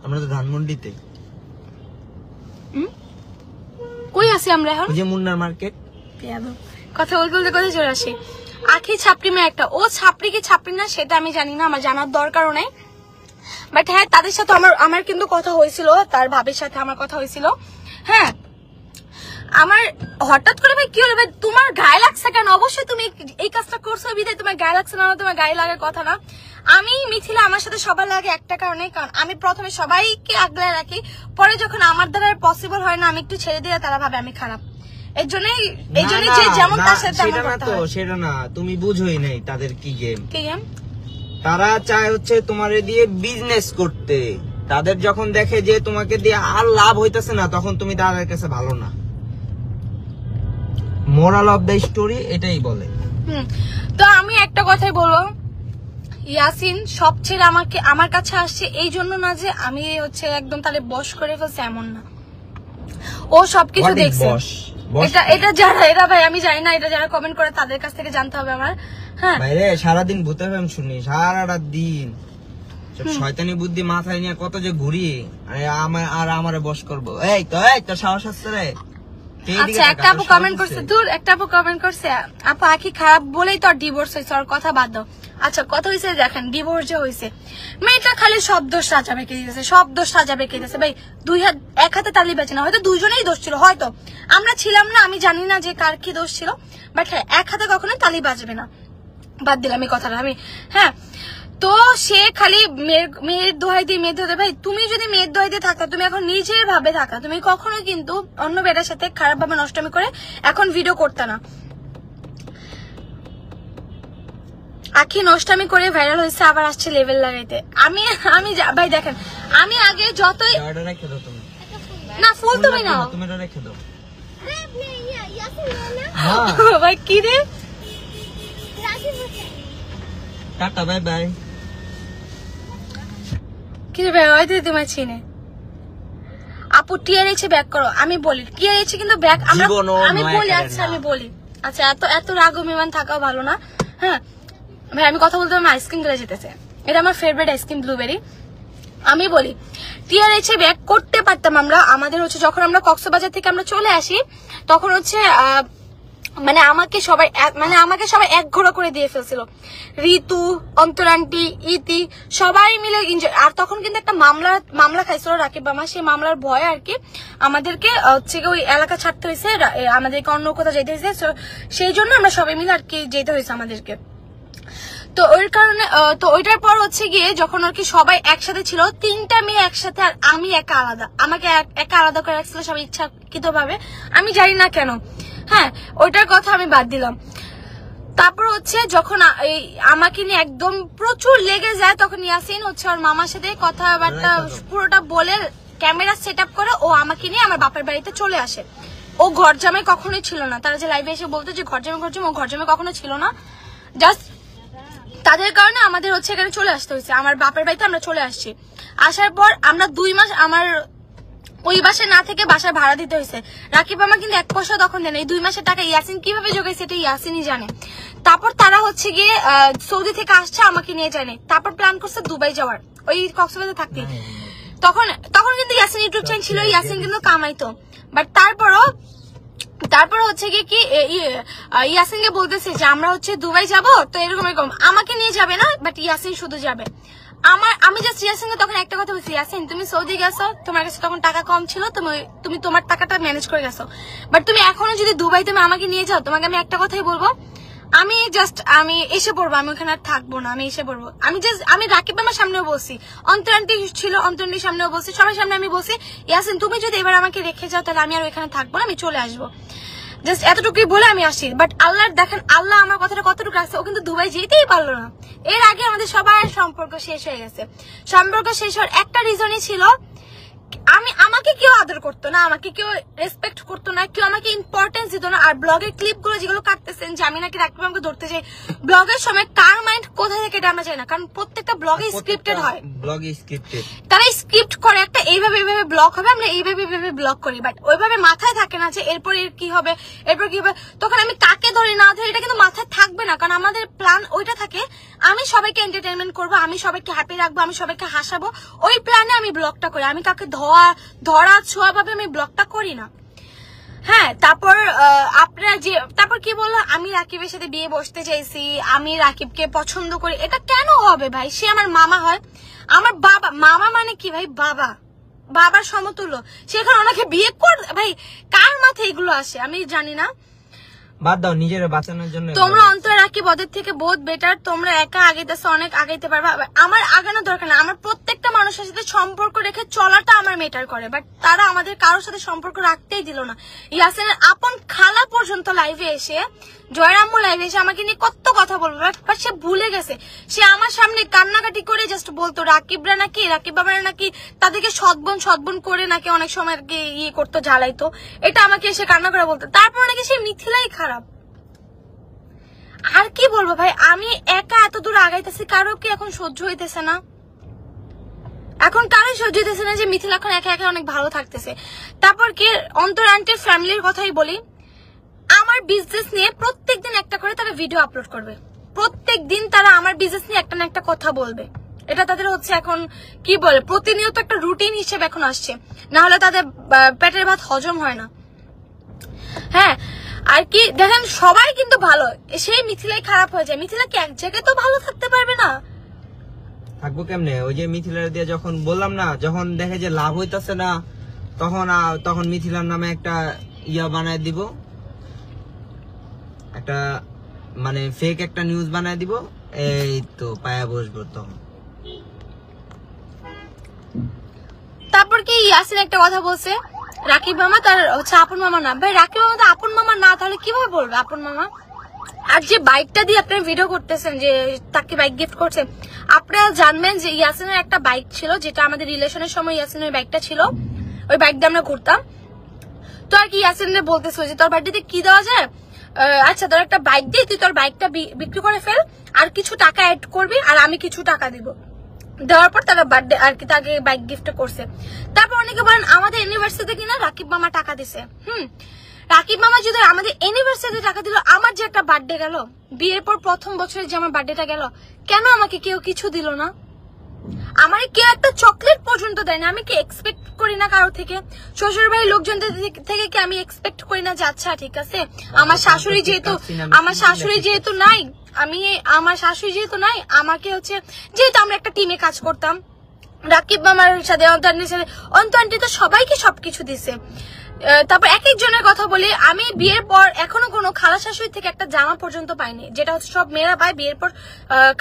আমরা তো ধানমন্ডিতে। কই আছি আমরা এখন? ওই যে মুন্নার মার্কেট। কথা বলতে বলতে কথা চলে আসি। আখি ছাপড়ি মেয়ে একটা, ও ছাপড়ি কি ছাপড়ি না সেটা আমি জানি না, আমার জানার দরকারও নেই। বাট হ্যাঁ তাদের সাথে আমার কিন্তু কথা হয়েছিল, তার ভাবির সাথে আমার কথা হয়েছিল। হ্যাঁ আমার হঠাৎ করে ভাই কি হলো ভাই, তোমার গায়ে লাগছে কেন? অবশ্যই তুমি এই কাজটা করছো বিধায় তোমার গায়ে লাগছে না, তোমার গায়ে লাগার কথা না। আমি মিথিলা আমার সাথে সবার লাগে একটা কারণে, কারণ আমি প্রথমে সবাইকে আগলে রাখি, পরে যখন আমার দ্বারা পসিবল হয় না আমি একটু ছেড়ে দিলে তারা ভাবে আমি খারাপ। এই জন্যই যে যেমন তার সাথে সেটা না তো, সেটা না, তুমি বুঝোই নাই তাদের কি গেম। কি গেম? তারা চায় হচ্ছে তোমারে দিয়ে বিজনেস করতে, তাদের যখন দেখে যে তোমাকে দিয়ে আর লাভ হইতেছে না, তখন তুমি তাদের কাছে ভালো না। মোরাল অফ দ্য স্টোরি এটাই বলে। তো আমি একটা কথাই বলবো, ইয়াসিন সব ছেড়ে আমার কাছে আসছে এই জন্য না যে আমি হচ্ছে একদম তাহলে বশ করে ফেলছে, এমন না। ও সবকিছু দেখছে। এটা যারা এরা ভাই আমি জানি না, এটা যারা কমেন্ট করে তাদের কাছ থেকে জানতে হবে আমার। হ্যাঁ ভাই রে, সারাদিন ভূতে ফেম শুনি, সারাটা দিন শয়তানি বুদ্ধি মাথায় নিয়ে কত যে ঘুরি, আর আমারে বশ করবো। এই তো সাহস আসছে রে। আচ্ছা একটা আপু কমেন্ট করছে, একটা আপু কমেন্ট করছে, আপু আখি খারাপ বলেই তো ডিভোর্স হয়েছে, ওর কথা বাদ দাও। আচ্ছা কথা হয়েছে দেখেন, ডিভোর্স যে হয়েছে, মেয়েটা খালি সব দোষ সাজা বেঁকে দিতেছে, সব দোষ সাজা বেঁকে দিতেছে। ভাই এক হাতে তালি বাজে না, হয়তো দুজনেই দোষ ছিল, হয়তো আমরা ছিলাম না, আমি জানি না যে কার কি দোষ ছিল, বাট হ্যাঁ এক হাতে কখনোই তালি বাজবে না। বাদ দিলাম এই কথাটা আমি। হ্যাঁ তো সে খালি মেয়ের দোহাই দিয়ে ভাই তুমি যদি মেয়ের দোহাই দিয়ে থাকতা, তুমি এখন নিজের ভাবে থাকা, তুমি কখনোই কিন্তু অন্য বেটার সাথে খারাপ ভাবে নষ্টমি করে এখন ভিডিও করতে না। আখি নষ্টামি করে ভাইরাল হয়েছে, আবার আসছে লেভেল লাগাইতে। আমি ভাই দেখেন, আমি আগে যতই না ফুল তুমি নাও, তুমি রেখে দাও ভাই কি রে, টাটা বাই বাই। কি রে ভাই হয়তো তোমার চিনে আপু টিআরএইচে ব্যাক করো। আমি বলি টিআরএইচে কিন্তু ব্যাক আমি বলি, আচ্ছা আমি বলি, আচ্ছা এত রাগ অভিমান থাকাও ভালো না। হ্যাঁ ভাই আমি কথা বলতে আমার আইসক্রিম গলে যেতেছে, এটা আমার ফেভারিট আইসক্রিম ব্লুবেরি। আমি বলি টিআরএইচ এ ব্যাক করতে পারতাম আমরা। আমাদের হচ্ছে যখন আমরা কক্সবাজার থেকে আমরা চলে আসি তখন হচ্ছে মানে আমাকে সবাই এক ঘোড়া করে দিয়ে ফেলছিল। ঋতু, অন্তরান্টি, ইতি সবাই মিলে এনজয়। আর তখন কিন্তু একটা মামলা খাইছিল রাকিব মামা, সেই মামলার ভয়ে আর কি আমাদেরকে হচ্ছে ওই এলাকা ছাড়তে হয়েছে, আমাদেরকে অন্য কোথাও যেতে হয়েছে। সেই জন্য আমরা সবাই মিলে আর কি যেতে হয়েছে আমাদেরকে। তো ওই কারণে তো ওইটার পর হচ্ছে গিয়ে যখন আর কি সবাই একসাথে ছিল, 3টা মেয়ে একসাথে আর আমি একা আলাদা, আমাকে একা আলাদা করে রাখছিল সবাই ইচ্ছাকৃত ভাবে, আমি জানি না কেন। হ্যাঁ, ওইটার কথা আমি বাদ দিলাম। তারপর হচ্ছে যখন আমাকে নিয়ে একদম প্রচুর লেগে যায়, তখন ইয়াসিন হচ্ছে ওর মামার সাথে কথাবার্তা পুরোটা বলে ক্যামেরা সেট আপ করে ও আমাকে নিয়ে আমার বাপের বাড়িতে চলে আসে। ও ঘর জামাই কখনোই ছিল না। তারা যে লাইভে এসে বলতো যে ঘর জামাই ও ঘর জামাই কখনো ছিল না। জাস্ট তাদের কারণে আমাদের হচ্ছে এখানে চলে আসতে হয়েছে। আমার বাপের বাড়িতে আমরা চলে আসছি। আসার পর আমরা 2 মাস আমার ওই বাসায় না থেকে বাসায় ভাড়া দিতে হয়েছে। রাকিব মামা কিন্তু 1 পয়সা তখন দেন। এই 2 মাসের টাকা ইয়াসিন কিভাবে জোগাইছে এটা ইয়াসিনই জানে। তারপর তারা হচ্ছে গিয়ে সৌদি থেকে আসছে, আমাকে নিয়ে জানে। তারপর প্ল্যান করছে দুবাই যাওয়ার, ওই কক্সবাজার থাকতে। তখন কিন্তু ইয়াসিন ইউটিউব চ্যানেল ছিল, ইয়াসিন কিন্তু কামাইতো। বাট তারপর হচ্ছে কি ইয়াসিনকে বলতেছে যে আমরা হচ্ছে দুবাই যাবো, তো এরকম আমাকে নিয়ে যাবে না, বাট ইয়াসিন শুধু যাবে। আমি জাস্ট ইয়াসিনকে তখন একটা কথা বলছি, ইয়াসিন তুমি সৌদি গেছো, তোমার কাছে তখন টাকা কম ছিল, তুমি তোমার টাকাটা ম্যানেজ করে গেছো, বাট তুমি এখনো যদি দুবাই তুমি আমাকে নিয়ে যাও, তোমাকে আমি একটা কথাই বলবো, আমি এসে পড়বো, আমি ওখানে আর থাকবো না, আমি এসে পড়বো। আমি রাকিব আমার সামনেও বলছি, অন্তরান্টি ছিল, অন্তরান্টির সামনেও বলছি, সবার সামনে আমি বলছি ইয়াসিন তুমি যদি এবার আমাকে রেখে যাও তাহলে আমি আর ওইখানে থাকবো না, আমি চলে আসবো। জাস্ট এতটুকুই বলে আমি আসি। বাট দেখেন আল্লাহ আমার কথাটা কতটুকু রাখছে, ও কিন্তু দুবাই যেতেই পারলো না। এর আগে আমাদের সবার সম্পর্ক শেষ হয়ে গেছে। সম্পর্ক শেষ হওয়ার একটা রিজনই ছিল, আমাকে কেউ আদর করতো না, আমাকে কেউ রেসপেক্ট করতো না, কেউ আমাকে ইম্পর্টেন্স দিত না। আর ব্লগের ক্লিপ গুলো যেগুলো কাটতেছেন যে আমি নাকি রাকিব আমাকে ধরতে যাই, ব্লগের সময় কার মাইন্ড কোথায় থেকে এটা আমরা চাই না, কারণ প্রত্যেকটা ব্লগে স্ক্রিপ্টেড হয়। তারা স্ক্রিপ্ট করে একটা এইভাবে ব্লগ হবে, আমরা এইভাবে ব্লগ করি, বাট ওইভাবে মাথায় থাকে না যে এরপর কি হবে। তখন আমি কাকে ধরে না ধরে এটা কিন্তু মাথায় থাকবে না, কারণ আমাদের প্ল্যান ওইটা থাকে, আমি সবাইকে এন্টারটেনমেন্ট করবো, আমি সবাইকে হ্যাপি রাখবো, আমি সবাইকে হাসাবো, ওই প্ল্যানে আমি ব্লগটা করি। আমি কাকে ধরা ছোঁয়া ভাবে আমি ব্লগটা করি না। হ্যাঁ, তারপর কি বললো, আমি রাকিবের সাথে বিয়ে বসতে চাইছি, আমি রাকিবকে পছন্দ করি। এটা কেন হবে ভাই? সে আমার মামা হয়, আমার বাবা। মামা মানে কি ভাই? বাবার সমতুল্য। সেখানে ওনাকে বিয়ে কর ভাই, কার মাথায় এগুলো আসে আমি জানি না। বাদ দাও, নিজের বাঁচানোর জন্য তোমরা অন্তর রাখি ওদের থেকে বহুত বেটার। তোমরা একা আগাইতেছো, অনেক আগাইতে পারবা। আমার আগানোর দরকার না। আমার প্রত্যেকটা মানুষের সাথে সম্পর্ক রেখে চলাটা আমার মেটার করে, বাট তারা আমাদের কারোর সাথে সম্পর্ক রাখতেই দিল না। ইয়াসিনের আপন খালা পর্যন্ত লাইভে এসে, জয়রাম্মু লাইভে এসে আমাকে নিয়ে কত কথা বলবো, বাট সে ভুলে গেছে। সে আমার সামনে কান্নাকাটি করে জাস্ট বলতো রাকিব বাবারা নাকি তাদেরকে সৎবন করে নাকি অনেক সময় আর কি ইয়ে করতো, জ্বালাইতো। এটা আমাকে এসে কান্না করে বলতো। তারপর নাকি সে মিথিলাই খারাপ। আর কি বলবো ভাই, আমি একা এত দূর আগাইতেছি, কারো কি এখন সহ্য হইতেছে না? এখন কারোই সহ্য হইতেছে না যে মিথিলা এখন একা একা অনেক ভালো থাকতেছে। তারপর কি অন্তর আন্টির ফ্যামিলির কথাই বলি, আমার বিজনেস নিয়ে প্রত্যেকদিন একটা করে তারা ভিডিও আপলোড করবে। প্রত্যেকদিন তারা আমার বিজনেস নিয়ে একটা না একটা কথা বলবে। এটা তাদের হচ্ছে এখন কি বলে, প্রতিনিয়ত একটা রুটিন হিসেবে এখন আসছে, না হলে তাদের পেটের ভাত হজম হয় না। হ্যাঁ, আর কি দেখেন সবাই কিন্তু ভালো, সেই মিথিলাই খারাপ হয়ে যায়। মিথিলা কি এক জায়গায় তো ভালো থাকতে পারবে না? থাকবো কেমনে? ওই যে মিথিলার দিয়ে যখন বললাম না, যখন দেখে যে লাভ হইতেছে না, তখন মিথিলার নামে একটা ইয়া বানায় দিব, একটা মানে ফেক একটা নিউজ বানায় দিব, এই তো পায়া বসবো তখন। তারপর কি ইয়াসিন একটা কথা বলছে, রাকিব মামা তার হচ্ছে আপন মামা না। ভাই রাকিব মামা তো আপন মামা না, তাহলে কিভাবে বলবে আপন মামা? আর যে বাইকটা দিয়ে আপনি ভিডিও করতেছেন, যে তাকে বাইক গিফট করছে, আপনারা জানবেন যে ইয়াসিনের একটা বাইক ছিল, যেটা আমাদের রিলেশনের সময় ইয়াসিনের বাইকটা ছিল, ওই বাইক দিয়ে আমরা ঘুরতাম। তো আর কি ইয়াসিনের বলতেছিল যে তোর বাড়িতে কি দেওয়া যায়, আচ্ছা তোর একটা বাইক দিয়ে তুই তোর বাইকটা বিক্রি করে ফেল, আর কিছু টাকা অ্যাড করবি, আর আমি কিছু টাকা দিব। দেওয়ার পর তারা বার্থডে আর কি তাকে বাইক গিফট করছে। তারপর অনেকে বলেন আমাদের ইউনিভার্সিটিতে কিনা রাকিব মামা টাকা দিছে। রাকিব মামা যদি আমাদের অ্যানিভার্সারিতে টাকা দিল, আমার যে একটা বার্থডে গেল, বিয়ের পর প্রথম বছরে যে আমার বার্থডেটা গেল, কেন আমাকে কেউ কিছু দিল না? আমার কেউ একটা চকলেট পর্যন্ত দেয় না। আমি কি এক্সপেক্ট করি না কারো থেকে? শ্বশুর বাড়ির লোকজন থেকে কি আমি এক্সপেক্ট করি না যে আচ্ছা ঠিক আছে আমার শাশুড়ি যেহেতু নাই, আমার শাশুড়ি যেহেতু নাই, আমাকে হচ্ছে, যেহেতু আমরা একটা টিমে কাজ করতাম, রাকিব মামার সাথে অন্তর তো সবাইকে সবকিছু দিছে। তারপর এক একজনের কথা বলি, আমি বিয়ের পর এখনো কোনো খালা শাশুড়ি থেকে একটা জামা পর্যন্ত পাইনি, যেটা হচ্ছে সব মেয়েরা পায় বিয়ের পর।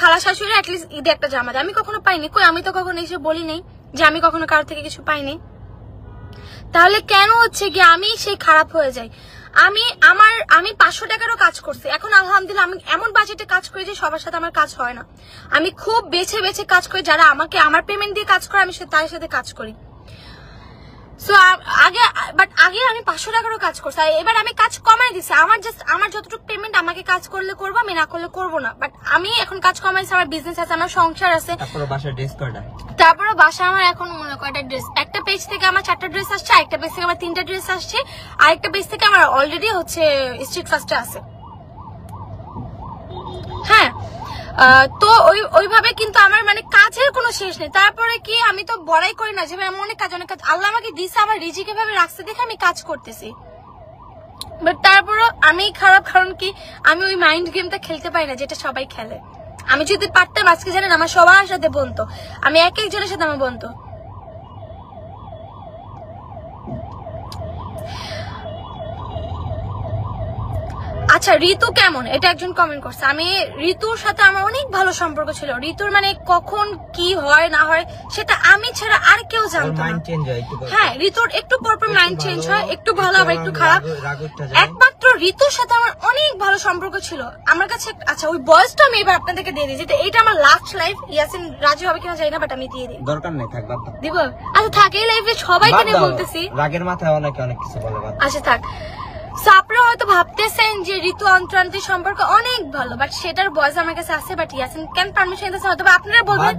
খালা শাশুড়ি অ্যাটলিস্ট ঈদে একটা জামা দেয়, আমি কখনো পাইনি। কই, আমি তো কখনো এসে বলি নেই যে আমি কখনো কারোর থেকে কিছু পাইনি। তাহলে কেন হচ্ছে গিয়ে আমি সেই খারাপ হয়ে যাই? আমি 500 টাকারও কাজ করছি, এখন আলহামদুলিল্লাহ আমি এমন বাজেটে কাজ করি যে সবার সাথে আমার কাজ হয় না। আমি খুব বেছে বেছে কাজ করি, যারা আমাকে আমার পেমেন্ট দিয়ে কাজ করে আমি তাদের সাথে কাজ করি। সো আগে আমি 500 টাকারও কাজ করছি, এবার আমি কাজ কমাই দিছি। আমার যতটুকু পেমেন্ট আমাকে কাজ করলে করবো, আমি না করলে করবো না। বাট আমি এখন কাজ কমাইছি, আমার বিজনেস আছে, আমার সংসার আছে। তারপরে বাসা আমার এখন মনে কয়টা ড্রেস, একটা পেজ থেকে আমার 4টা ড্রেস আসছে, আরেকটা পেজ থেকে আমার 3টা ড্রেস আসছে, আরেকটা পেজ থেকে আমার অলরেডি হচ্ছে স্ট্রিট ফাস্টে আছে। হ্যাঁ, তো ওইভাবে কিন্তু আমার মানে কাজের কোনো শেষ নেই। তারপরে কি আমি তো বড়াই করি না যে আমি অনেক কাজ আল্লাহ আমাকে দিছে, আমার রিজিক এভাবে রাখতে দেখে আমি কাজ করতেছি। বাট তারপরও আমি খারাপ, কারণ কি আমি ওই মাইন্ড গেমটা খেলতে পারি না যেটা সবাই খেলে। আমি যদি পারতাম আজকে জানেন আমার সবার সাথে বলতো, আমি এক একজনের সাথে আমার বলতো। আচ্ছা, ঋতু কেমন, এটা একজন কমেন্ট করছে। আমি ঋতুর সাথে আমার অনেক ভালো সম্পর্ক ছিল। ঋতুর মানে কখন কি হয় না হয় সেটা আমি ছাড়া আর কেউ জানতো না। হ্যাঁ, ঋতুর একটু পরপর মাইন্ড চেঞ্জ হয়, একটু ভালো আবার একটু খারাপ। একমাত্র ঋতুর সাথে আমার অনেক ভালো সম্পর্ক ছিল আমার কাছে। আচ্ছা, ওই বয়সটা আমি এবার আপনাদেরকে দিয়ে দিই, যেটা এটা আমার লাস্ট লাইফ। ইয়াসিন রাজি হবে কিনা জানি না, বাট আমি দিয়ে দিই। দরকার নেই, থাক বাবা। দিব? আচ্ছা থাক, এই লাইফে সবাইকে নিয়ে বলতেছি, রাগের মাথায় অনেক কিছু বলে। আচ্ছা থাক। আপনারা হয়তো ভাবতেছেন যে ঋতু অন্তরান্তির সম্পর্ক অনেক ভালো, বাট সেটার বয়স আমার কাছে আছে। বাট ইয়াসিন কেন পারমিশন দিতেছে হয়তো আপনারা বলবেন,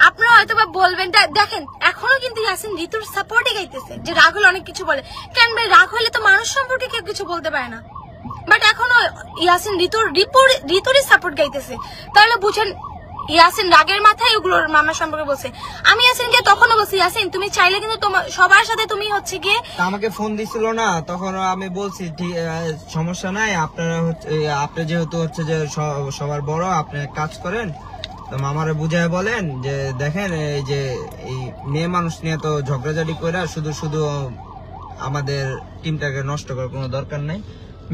আপনারা হয়তো বলবেন দেখেন এখনো কিন্তু ইয়াসিন ঋতুর সাপোর্টে গাইতেছে, যে রাগ হলে অনেক কিছু বলে। কেন ভাই, রাগ হলে তো মানুষ সম্পর্কে কেউ কিছু বলতে পারে না। বাট এখনো ইয়াসিন ঋতুরই সাপোর্ট গাইতেছে। তাহলে বুঝেন ইয়াসিন রাগের মাথায় ওগুলোর মামার সম্পর্কে বলছে। আমি ইয়াসিনকে তখনও বলছি, ইয়াসিন তুমি চাইলে কিন্তু তোমার সবার সাথে তুমি হচ্ছে গিয়ে, আমাকে ফোন দিছিল না তখন আমি বলছি সমস্যা নাই, আপনি যেহেতু হচ্ছে যে সবার বড়, আপনি কাজ করেন, তো মামারে বুঝায় বলেন যে দেখেন এই যে এই মেয়ে মানুষ নিয়ে তো ঝগড়াঝাড়ি করে শুধু আমাদের টিমটাকে নষ্ট করার কোনো দরকার নাই।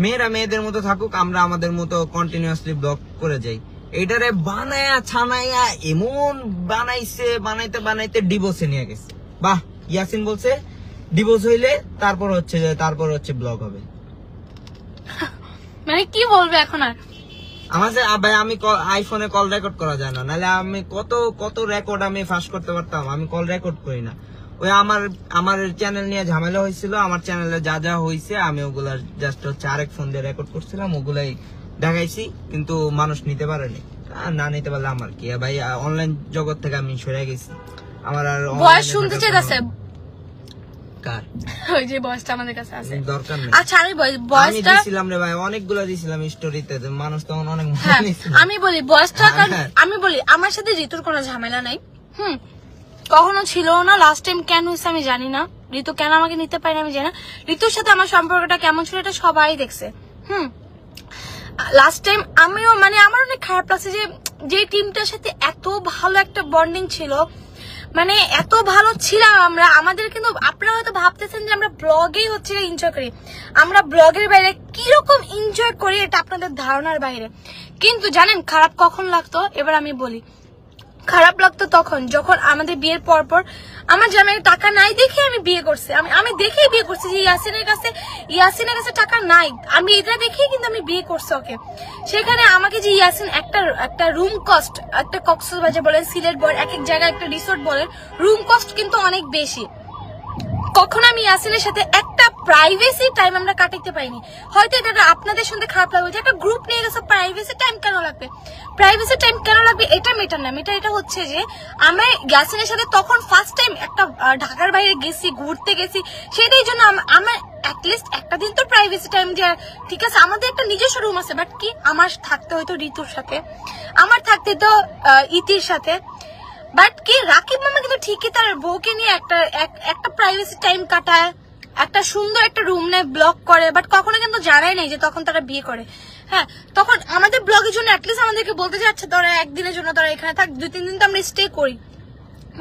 মেয়েরা মেয়েদের মতো থাকুক, আমরা আমাদের মতো কন্টিনিউয়াসলি ব্লক করে যাই। এইটারে বানায়া ছানাইয়া এমন বানাইতে ডিভোর্সে নিয়ে গেছে। বাহ, ইয়াসিন বলছে ডিভোর্স হইলে তারপর হচ্ছে ব্লগ হবে। মানে কি বলবে এখন আর আমাদের ভাই, আমি আইফোনে কল রেকর্ড করা যায় না, নাহলে আমি কত রেকর্ড আমি ফাঁস করতে পারতাম। আমি কল রেকর্ড করি না। ওই আমার চ্যানেল নিয়ে ঝামেলা হয়েছিল, আমার চ্যানেলে যা হয়েছে আমি ওগুলা জাস্ট হচ্ছে আরেক ফোন দিয়ে রেকর্ড করছিলাম, ওগুলাই দেখাইছি, কিন্তু মানুষ নিতে পারেনি। না নিতে পারলে আমার কি ভাই, অনলাইন জগৎ থেকে আমি সরে গেছি। আমার আর বয়স শুনতে চাইতেছে কার, ওই যে বয়সটা আমাদের কাছে আছে, দরকার নেই। আচ্ছা আমি বয়সটা দিছিলাম রে ভাই, অনেকগুলো দিছিলাম স্টোরিতে, মানুষ তখন অনেক। আমি বলি বয়সটা, আমি বলি আমার সাথে ঋতুর কোনো ঝামেলা নাই। কখনো ছিল না। লাস্ট টাইম কেন হয়েছে আমি জানি না, ঋতু কেন আমাকে নিতে পারে আমি জানি না। ঋতুর সাথে আমার সম্পর্কটা কেমন ছিল এটা সবাই দেখছে। লাস্ট টাইম আমিও মানে আমার অনেক খারাপ লাগছে যে টিমটার সাথে এত ভালো একটা বন্ডিং ছিল, মানে এত ভালো ছিলাম আমরা। আমাদের কিন্তু আপনারা হয়তো ভাবতেছেন যে আমরা ব্লগেই হচ্ছে এনজয় করি, আমরা ব্লগের বাইরে কিরকম এনজয় করি এটা আপনাদের ধারণার বাইরে। কিন্তু জানেন খারাপ কখন লাগতো, এবার আমি বলি। খারাপ লাগতো তখন যখন আমাদের বিয়ের পর আমার জামাই টাকা নাই দেখে আমি বিয়ে করছি, আমি দেখেই বিয়ে করছি যে ইয়াসিনের কাছে টাকা নাই, আমি এটা দেখেই কিন্তু আমি বিয়ে করছি ওকে। সেখানে আমাকে যে ইয়াসিন একটা রুম কস্ট, একটা কক্সবাজার বলেন, সিলেট বলেন, এক এক জায়গায় একটা রিসোর্ট বলেন, রুম কস্ট কিন্তু অনেক বেশি। কখন আমি ইয়াসিনের সাথে একটা প্রাইভেসি টাইম আমরা কাটাইতে পাইনি। হয়তো এটা আপনাদের শুনতে খারাপ লাগবে যে একটা গ্রুপ নিয়ে গেছে, প্রাইভেসি টাইম কেন লাগবে? প্রাইভেসি টাইম কেন লাগবে এটা মেটার না, এটা হচ্ছে যে আমরা ইয়াসিনের সাথে তখন ফার্স্ট টাইম একটা ঢাকার বাইরে গেছি, ঘুরতে গেছি, সেটাই জন্য আমার অ্যাটলিস্ট একটা দিন তো প্রাইভেসি টাইম দেওয়া, ঠিক আছে আমাদের একটা নিজস্ব রুম আছে, বাট কি আমার থাকতে হয়তো ঋতুর সাথে, আমার থাকতে তো ইতির সাথে, বাট কি রাকিব মামা কিন্তু ঠিকই তার বউকে নিয়ে একটা প্রাইভেসি টাইম কাটায়, একটা সুন্দর একটা রুম নেয়, ব্লগ করে, বাট কখনো কিন্তু জানাই নাই যে তখন তারা বিয়ে করে। হ্যাঁ, তখন আমাদের ব্লগের জন্য অ্যাটলিস্ট আমাদেরকে বলতে যাচ্ছে তোরা একদিনের জন্য তোরা এখানে থাক, 2-3 দিন তো আমরা স্টে করি।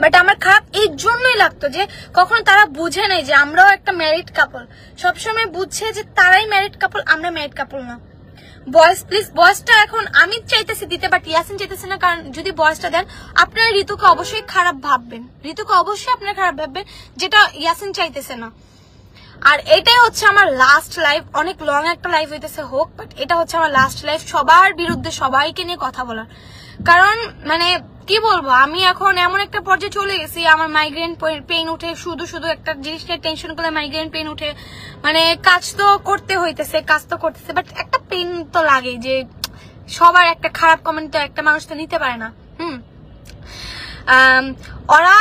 বাট আমার খারাপ এই জন্যই লাগতো যে কখনো তারা বুঝে নেই যে আমরাও একটা ম্যারিড কাপল, সবসময় বুঝছে যে তারাই ম্যারিড কাপল, আমরা ম্যারিড কাপল না। বয়েস প্লিজ, বয়েসটা এখন আমি চাইতেছি দিতে, বাট ইয়াসিন চাইতেছে না, কারণ যদি বয়েসটা দেন আপনারা ঋতুকে অবশ্যই খারাপ ভাববেন, ঋতুকে অবশ্যই আপনারা খারাপ ভাববেন, যেটা ইয়াসিন চাইতেছে না। আর এটাই হচ্ছে আমার লাস্ট লাইফ, অনেক লং একটা লাইফ হইতেছে হোক, বাট এটা হচ্ছে আমার লাস্ট লাইফ সবার বিরুদ্ধে সবাইকে নিয়ে কথা বলার। কারণ মানে কি বলবো, আমি এখন এমন একটা পর্যায়ে চলে গেছি, আমার মাইগ্রেন পেইন উঠে, শুধু শুধু একটা জিনিস নিয়ে টেনশন করলে মাইগ্রেন পেইন উঠে, মানে কাজ তো করতে হইতেছে, বাট একটা পেইন তো লাগে যে সবার একটা খারাপ কমেন্ট তো একটা মানুষ তো নিতে পারে না। ওরা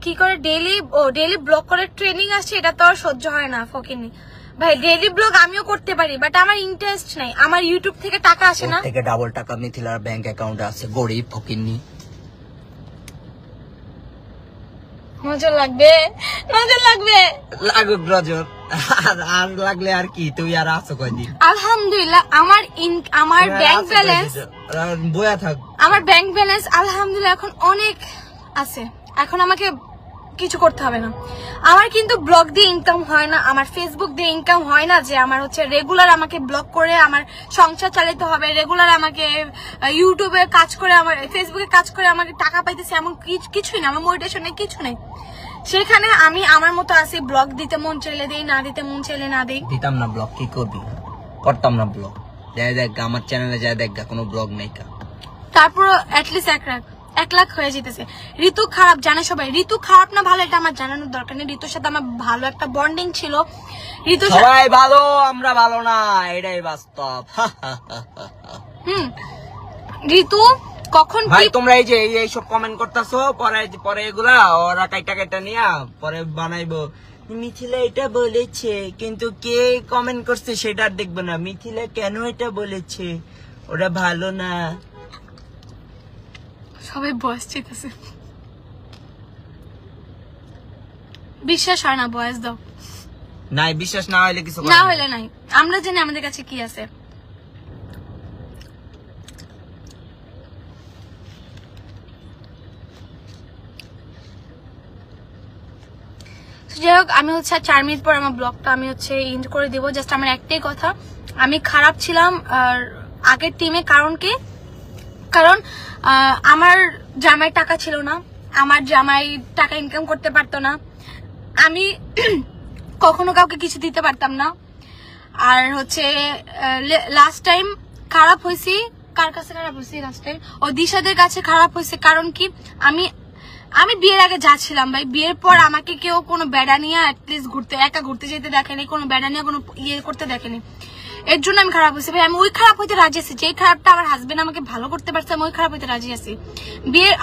কি করে ডেইলি ব্লগ করে ট্রেনিং আসছে, এটা তো আর সহ্য হয় না ফকিনি ভাই। ডেইলি ব্লগ আমিও করতে পারি, বাট আমার ইন্টারেস্ট নাই, আমার ইউটিউব থেকে টাকা আসে না, থেকে ডাবল টাকা মিথিলার ব্যাংক অ্যাকাউন্টে আছে, গরিব ফকিনি। মজা লাগবে লাগুক রজত, আর লাগলে আর কি, তুই আর আছো কয়দিন? আলহামদুলিল্লাহ আমার ব্যাংক ব্যালেন্স, বয়া থাক, আমার ব্যাংক ব্যালেন্স আলহামদুলিল্লাহ এখন অনেক আছে, এখন আমাকে কিছু করতে হবে না। আমার কিন্তু ব্লগ দিয়ে ইনকাম হয় না, আমার ফেসবুক দিয়ে ইনকাম হয় না, যে আমার হচ্ছে রেগুলার আমাকে ব্লগ করে আমার সংসার চালাতে হবে, রেগুলার আমাকে ইউটিউবে কাজ করে, আমার ফেসবুকে কাজ করে আমাকে টাকা পাইতেছে, এমন কিছুই না, আমার মোটিভেশনে কিছু নেই। সেখানে আমি আমার মতো আছি, ব্লগ দিতে মন চাইলে দেই, না দিতে মন চাইলে না দেই। দিতাম না ব্লগ, কি করবি, করতাম না ব্লগ। যাই দেখ আমার চ্যানেলে, যাই দেখ কোনো ব্লগ নেই। তারপর অ্যাটলিস্ট 1 লাখ হয়ে যেতেছে। ঋতু খারাপ জানে সবাই, ঋতু খারাপ না ভালো এটা আমার জানানোর দরকার নেই, ঋতুর সাথে আমার ভালো একটা বন্ডিং ছিল। ঋতু সবাই ভালো, আমরা ভালো না, এটাই বাস্তব। ঋতু কখন ভাই তোমরা এই যে এইসব কমেন্ট করতেছো, পরে এগুলা ওরা কাইটা নিয়া পরে বানাইবো, মিথিলা এটা বলেছে, কিন্তু কে কমেন্ট করছে সেটা আর দেখবো না, মিথিলা কেন এটা বলেছে, ওটা ভালো না। সবাই বয়স চেয়েছে, বিশ্বাস হয় না, বয়স দাও। নাই, বিশ্বাস না হইলে কিছু না হইলে নাই, আমরা জানি আমাদের কাছে কি আছে। যাই হোক, আমি হচ্ছে 4 মিনিট পর আমার ব্লগটা আমি হচ্ছে এন্ড করে দিব। জাস্ট আমার একটাই কথা, আমি খারাপ ছিলাম আর আগের টিমে, কারণ আমার জামাই টাকা ছিল না, আমার জামাই টাকা ইনকাম করতে পারতো না, আমি কখনো কাউকে কিছু দিতে পারতাম না। আর হচ্ছে লাস্ট টাইম খারাপ হয়েছি, কার কাছে খারাপ হয়েছি লাস্ট টাইম? ও দিশাদের কাছে খারাপ হয়েছে। কারণ কি, আমি বিয়ের আগে যা ছিলাম ভাই, বিয়ের পর আমাকে কেউ কোনো বেড়া নিয়ে অ্যাটলিস্ট একা ঘুরতে যেতে দেখেনি, কোনো বেড়া নিয়ে কোনো ইয়ে করতে দেখেনি, এর জন্য আমি খারাপ হয়েছি ভাই। আমি ওই খারাপ হইতে রাজি আছি, যেই খারাপটা আমার হাজবেন্ড আমাকে ভালো করতে পারছে, আমি ওই খারাপ হইতে রাজি আছি।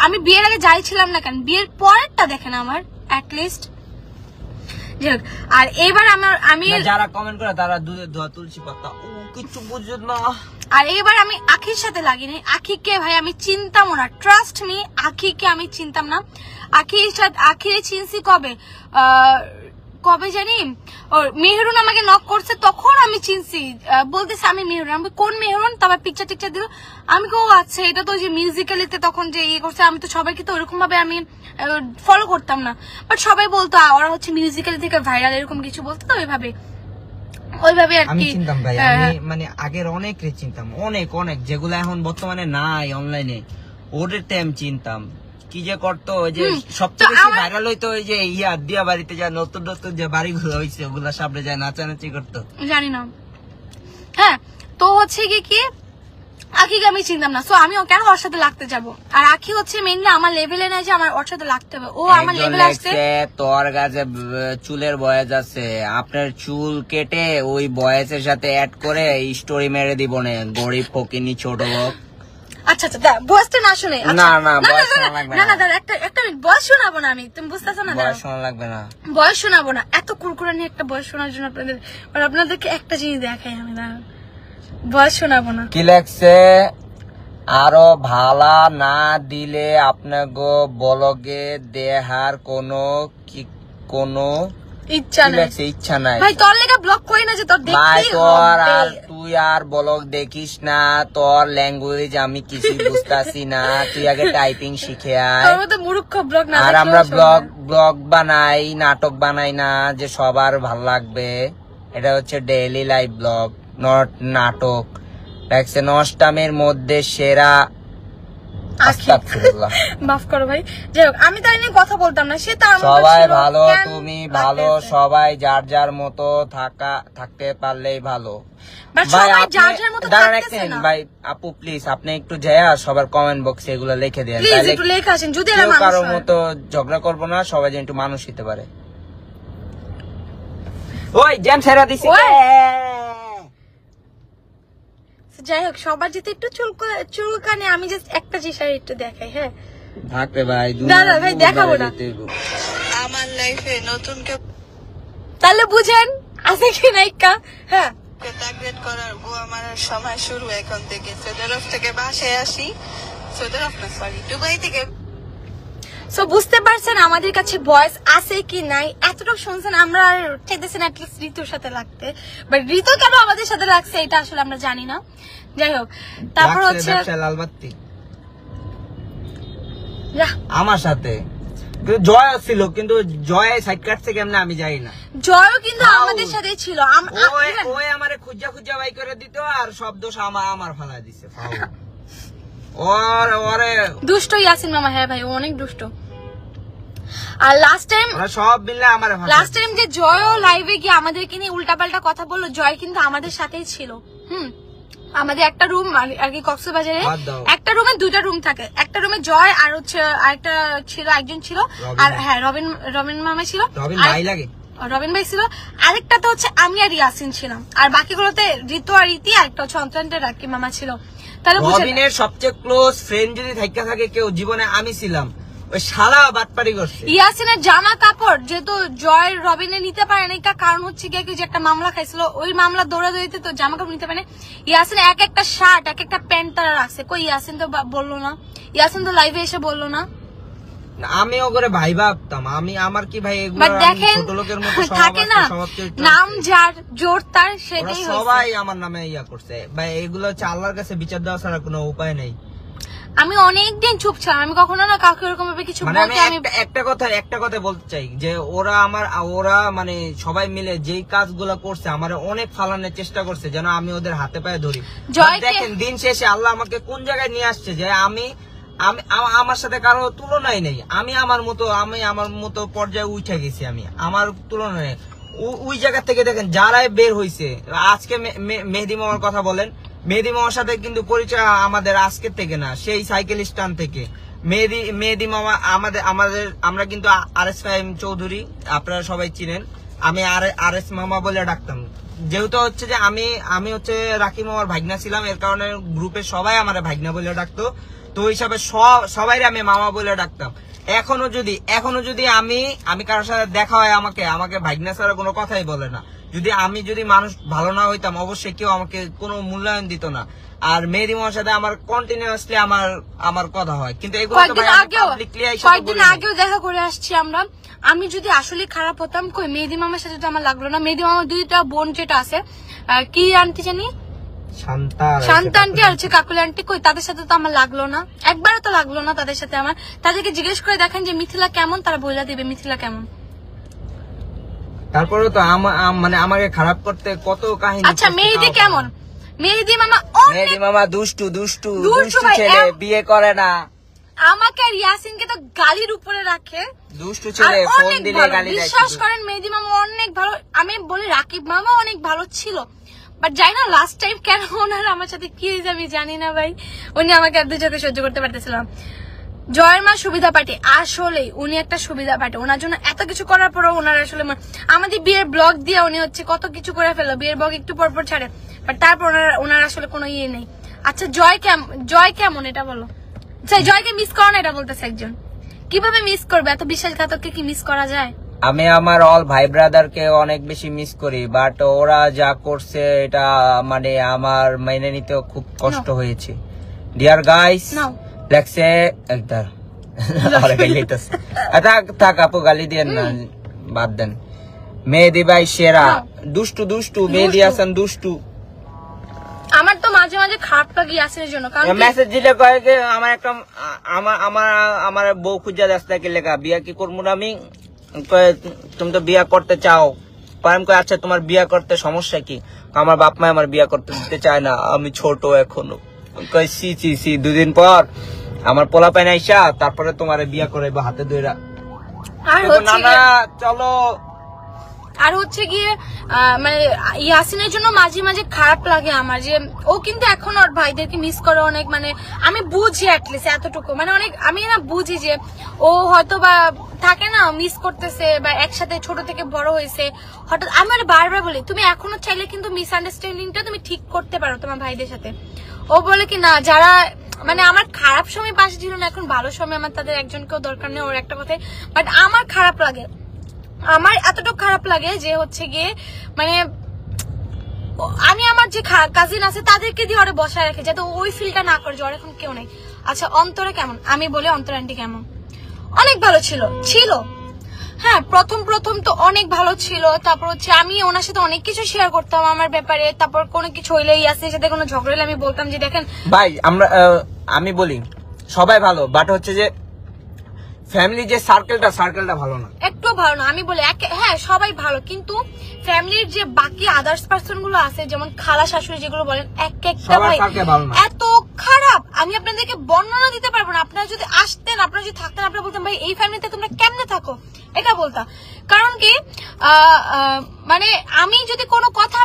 আমি বিয়ের আগে যাই ছিলাম না কেন, বিয়ের পরেরটা দেখেন আমার অ্যাটলিস্ট। আর এইবার আমি যারা কমেন্ট করে তারা দুধের ধোয়া তুলসী পাতা, ও কিছু বুঝো না। আর এইবার আমি আখির সাথে লাগিনি, আখিকে ভাই আমি চিনতাম না, ট্রাস্ট মি, আখিকে আমি চিনতাম না। আখিরে চিনছি কবে জানি, ওর মেহরুন আমাকে নক করছে, তখন আমি চিনছি, বলতেছে আমি মেহরুন। আমি কোন মেহরুন, তারপর পিকচার টিকচার দিল, আমি কো আচ্ছা এটা তো যে মিউজিক্যালিতে তখন যে ইয়ে করছে, আমি তো সবাইকে তো ওরকম ভাবে আমি ফলো করতাম না, বাট সবাই বলতো ওরা হচ্ছে মিউজিক্যালি থেকে ভাইরাল, এরকম কিছু বলতো, তো ওইভাবে আর আমি কি চিনতাম ভাই, আমি মানে আগের অনেক চিনতাম, অনেক যেগুলো এখন বর্তমানে নাই অনলাইনে, ওদের টাইম চিনতাম। কি যে করতো, ওই যে সবচেয়ে বেশি ভাইরাল হইতো ওই যে দিয়া বাড়িতে যা নতুন যে বাড়িগুলো হয়েছে, ওগুলা সামনে যায় নাচানাচি করতো, জানি না। হ্যাঁ, তো হচ্ছে কি আখিকে আমি চিনতাম না, সো আমি কেন ওর সাথে লাগতে যাবো? আর আখি হচ্ছে মেইনলি আমার লেভেলে নাই যে আমার ওর সাথে লাগতে হবে, ও আমার লেভেলে আসছে। তোর কাছে চুলের বয়স আছে, আপনার চুল কেটে ওই বয়সের সাথে অ্যাড করে স্টোরি মেরে দিব না, গরিব ফকিনি ছোট লোক। আচ্ছা আচ্ছা বয়সটা না শুনে আচ্ছা। না, না, বয়স শোনা লাগবে না না। না দাদা একটা মিনিট বয়স শোনাবো না আমি, তুমি বুঝতেছো না দাদা? বয়স শোনা লাগবে না। বয়স শোনাবো না, এত কুরকুরা নিয়ে একটা বয়স শোনার জন্য আপনাদেরকে একটা জিনিস দেখাই আমি, দাঁড়ান বয়স শোনাবো না। কি লেখছে? আরো ভালা না দিলে আপনাকে ব্লগে দেহার কোনো ইচ্ছা কি নেই লেখছে? ইচ্ছা নাই ভাই, তোর লেগে ব্লক করি না যে তোর ভাই, দেখতেই তোর হবে। আর তুই আর ব্লগ দেখিস না, তোর ল্যাঙ্গুয়েজ আমি কিছু বুঝতাছি না, তুই আগে টাইপিং শিখে আয়। তোর মতো মূর্খ ব্লগ না আর দেখলেও আমরা চলবে। ব্লগ বানাই, নাটক বানাই না যে সবার ভাল লাগবে। এটা হচ্ছে ডেইলি লাইফ ব্লগ, নট নাটক। দেখছে নষ্টামের মধ্যে সেরা। আস্তাগফিরুল্লাহ। মাফ করো ভাই, যাই হোক আমি তাই নিয়ে কথা বলতাম না, সে তার মতো সবাই ছিল, ভালো, কেন তুমি ভালো, লাগতেছে? সবাই যার যার মতো থাকতে পারলেই ভালো। But ভাই সবাই আপনি যার যার মতো দাঁড়ান থাকতেছে একদিন না। ভাই, আপু প্লিজ আপনি একটু যায়া সবার কমেন্ট বক্সে এগুলো লিখে দেন, প্লিজ তাহলে একটু লেখা আসেন, যদি এরা কেউ মানুষ কারোর হয়। মতো ঝগড়া করবো না, সবাই যেন একটু মানুষ হতে পারে। ওই জ্যাম ছেড়া দিছি। ওই। যাই হোক সবার যেতে একটু চুলকানি, আমি জাস্ট একটা জিনিস আর একটু দেখাই। হ্যাঁ থাকবে ভাই, দাদা ভাই দেখাবো না, আমার লাইফে নতুন কেউ তাহলে বুঝেন আছে কি নাইকা। হ্যাঁ টার্গেট করার আমার সময় শুরু এখন থেকে। সৌদি আরব থেকে বাসায় আসি, সৌদি আরব না সরি দুবাই থেকে। সো বুঝতে পারছেন আমাদের কাছে ভয়েস আছে কি নাই, এতটুকু শুনছেন, আমরা আর চাইতেছি না অ্যাটলিস্ট ঋতুর সাথে লাগতে, বাট ঋতু কেন আমাদের সাথে লাগছে এটা আসলে আমরা জানি না। যাই হোক তারপর হচ্ছে লালবাত্তি রাহ, আমার সাথে কিন্তু জয় ছিল, কিন্তু জয় সাইড কাটছে কেমনে আমি জানি না। জয়ও কিন্তু আমাদের সাথে ছিল। ওই আমারে খুঁজা বাই করে দিত, আর সব দোষ আমার ফালা দিছে। ওরে দুষ্ট ইয়াসিন মামা, হ্যাঁ ভাই ও অনেক দুষ্ট। আর লাস্ট টাইম ওরা সব মিলে আমারে ফালা লাস্ট টাইম যে জয়ও লাইভে গিয়ে আমাদেরকে নিয়ে উল্টাপাল্টা কথা বললো, জয় কিন্তু আমাদের সাথেই ছিল। আমাদের একটা রুম আর কি কক্সবাজারে বাদ দাও। একটা রুমে দুইটা রুম থাকে, একটা রুমে জয় আর হচ্ছে আরেকটা ছিল, একজন ছিল, আর হ্যাঁ রবিন মামা ছিল, রবিন আর- ভাই লাগে। রবিন ভাই ছিল, আরেকটা তো হচ্ছে আমি আর ইয়াসিন ছিলাম, আর বাকিগুলোতে ঋতু আর ইতি আর একটা হচ্ছে অন্তরের রাকি মামা ছিল। তাহলে বুঝে রবিনের সবচেয়ে ক্লোজ ফ্রেন্ড যদি থাইকা থাকে কেউ জীবনে আমি ছিলাম। ওই শালা বাটপারি করছে। ইয়াসিনের জামা কাপড় যেহেতু জয় রবিনে নিতে পারে না, কারণ হচ্ছে কি যে একটা মামলা খাইছিল, ওই মামলা দৌড়াদৌড়িতে তো জামা কাপড় নিতে পারে না। ইয়াসিন এক একটা শার্ট এক একটা প্যান্ট তারা রাখছে, কই ইয়াসিন তো বললো না, ইয়াসিন তো লাইভে এসে বললো না। আমিও করে ভাই ভাবতাম, আমার কি ভাই এগুলো বাট দেখেন ছোট লোকের মতো থাকে না, নাম যার জোর তার ওরা সেটাই সবাই হয়েছে। আমার নামে ইয়া করছে ভাই, এগুলো হচ্ছে আল্লাহর কাছে বিচার দেওয়া ছাড়া কোনো উপায় নেই। আমি অনেকদিন চুপ ছিলাম, আমি কখনো না কাউকে এরকম ভাবে কিছু মানে আমি বলতে আমি একটা কথা বলতে চাই যে ওরা মানে সবাই মিলে যেই কাজগুলো করছে আমার অনেক ফালানোর চেষ্টা করছে যেন আমি ওদের হাতে পায়ে ধরি। জয়কে- দেখেন দিন শেষে আল্লাহ আমাকে কোন জায়গায় নিয়ে আসছে যে আমি আমার সাথে কারো তুলনাই নেই। আমি আমার মতো পর্যায়ে উঠে গেছি, আমি আমার তুলনা নেই। ওই জায়গা থেকে দেখেন যারাই বের হইছে, আজকে মেহেদি মামার কথা বলেন, মেহেদি মামার সাথে কিন্তু পরিচয় আমাদের আজকের থেকে না, সেই সাইকেল স্ট্যান্ড থেকে। মেহেদি মামা আমরা কিন্তু আরএস ফাহিম চৌধুরী, আপনারা সবাই চিনেন, আমি আরএস মামা বলে ডাকতাম। যেহেতু হচ্ছে যে আমি হচ্ছে রাকি মামার ভাগনা ছিলাম, এর কারণে গ্রুপে সবাই আমার ভাগনা বলে ডাকতো, তো ওই হিসাবে সবাই আমি মামা বলে ডাকতাম। এখনো যদি আমি কারোর সাথে দেখা হয় আমাকে ভাগনা ছাড়া কোনো কথাই বলে না। যদি মানুষ ভালো না হইতাম অবশ্যই কেউ আমাকে কোনো মূল্যায়ন দিত না। আর মেহেদি মামার সাথে আমার কন্টিনিউয়াসলি আমার কথা হয়, কিন্তু এগুলো তো ভাই আমি publicly এসে তো কয়েকদিন বলি না। আগেও দেখা করে আসছি আমরা। আমি যদি আসলে খারাপ হতাম, কই মেহেদি মামার সাথে তো আমার লাগলো না। মেহেদি মামার দুইটা বোন যেটা আছে, কি আন্টি জানি, শান্তা আন্টি আর হচ্ছে কাকুলি আন্টি, কই তাদের সাথে তো আমার লাগলো না, একবারও তো লাগলো না তাদের সাথে আমার। তাদেরকে জিজ্ঞেস করে দেখেন যে মিথিলা কেমন, তারা বলে দিবে মিথিলা কেমন। তারপরে তো মানে আমাকে খারাপ করতে কত কাহিনী। আচ্ছা মেহেদি কেমন? মেহেদি মামা মেহেদি মামা দুষ্টু ভাই, ছেলে, বিয়ে করে না। আমাকে আর ইয়াসিনকে তো গালির উপরে রাখে, দুষ্টু আর ছেলে, ফোন অনেক দিলে ভালো। গালি দেয় বিশ্বাস শুধু। করেন মেহেদি মামা অনেক ভালো, আমি বলি রাকিব মামা অনেক ভালো ছিল, বাট যাই না লাস্ট টাইম কেন ওনার আমার সাথে কি হয়েছে আমি জানি না ভাই, উনি আমাকে আর দুজনকে সহ্য করতে পারতেছিলাম। জয়ের মা সুবিধা পার্টি, আসলে উনি একটা সুবিধা পার্টি, ওনার জন্য এত কিছু করার পরেও ওনার আসলে আমাদের বিয়ের ব্লগ দিয়ে উনি হচ্ছে কত কিছু করে ফেলো, বিয়ের ব্লগ একটু পরপর ছাড়ে, বাট তারপর ওনার আসলে কোনো ইয়ে নেই। আচ্ছা জয় কেমন এটা বলো। জয়কে মিস করো না এটা বলতেছে একজন। কিভাবে মিস করবে? এত বিশ্বাসঘাতককে কি মিস করা যায়? আমি আমার অল ভাই ব্রাদারকে অনেক বেশি মিস করি, বাট ওরা যা করছে এটা মানে আমার মেনে নিতে খুব কষ্ট হয়েছে। ডিয়ার গাইস, দেখছে একদম থাক আপু, গালি দিয়েন না, বাদ দেন। মেহেদি ভাই সেরা, দুষ্টু মেহেদি হাসান দুষ্টু। আমার তো মাঝে মাঝে খারাপ লাগে ইয়াসিনের জন্য, কারণ মেসেজ দিলে কয় যে আমার একটা আমার বউ খুঁজা রাস্তা কি লেখা, বিয়া কি করবো না আমি? তুমি তো বিয়া করতে চাও। আমি কই আচ্ছা তোমার বিয়া করতে সমস্যা কি? আমার বাপ মা আমার বিয়া করতে দিতে চায় না, আমি ছোট এখনো। কই সি 2 দিন পর আমার পোলা পাইন আইসা তারপরে তোমার বিয়া করাইবো হাতে ধইরা। না চলো। আর হচ্ছে গিয়ে মানে ইয়াসিনের জন্য মাঝে মাঝে খারাপ লাগে আমার, যে ও কিন্তু এখন ওর ভাইদেরকে মিস করে অনেক। মানে আমি বুঝি অ্যাটলিস্ট এতটুকু, মানে অনেক আমি না বুঝি যে ও হয়তো বা থাকে না মিস করতেছে, বা একসাথে ছোট থেকে বড় হয়েছে হঠাৎ। আমি বারবার বলি তুমি এখনো চাইলে কিন্তু মিসআন্ডারস্ট্যান্ডিংটা তুমি ঠিক করতে পারো তোমার ভাইদের সাথে। ও বলে কি না, যারা মানে আমার খারাপ সময় পাশে ছিল না, এখন ভালো সময় আমার তাদের একজনকেও দরকার নেই, ওর একটা কথাই। বাট আমার খারাপ লাগে, আমার এতটুকু খারাপ লাগে যে হচ্ছে গিয়ে মানে আমি আমার যে কাজিন আছে তাদেরকে দিয়ে ওরা বসায় রাখে, যাতে ওই ফিলটা না করে যে ওর এখন কেউ নেই। আচ্ছা অন্তরা কেমন? আমি বলি অন্তরা আন্টি কেমন? অনেক ভালো ছিল। হ্যাঁ, প্রথম তো অনেক ভালো ছিল। তারপর হচ্ছে আমি ওনার সাথে অনেক কিছু শেয়ার করতাম আমার ব্যাপারে। তারপর কোনো কিছু হইলে ইয়াসিনের সাথে কোনো ঝগড়া হলে আমি বলতাম যে দেখেন ভাই আমি বলি সবাই ভালো, বাট হচ্ছে যে ফ্যামিলি যে সার্কেলটা ভালো না, একটু ভালো না। আমি বলি হ্যাঁ সবাই ভালো, কিন্তু ফ্যামিলির যে বাকি আদার্স পার্সন গুলো আছে, যেমন খালা শাশুড়ি যেগুলো বলেন, একটা ভাই এত খারাপ আমি আপনাদেরকে বর্ণনা দিতে পারবো না। আপনারা যদি আসতেন, আপনারা যদি থাকতেন, আপনারা বলতেন ভাই এই ফ্যামিলিতে তোমরা কেমনে থাকো, এটা বলতাম। কারণ কি মানে আমি যদি কোনো কথা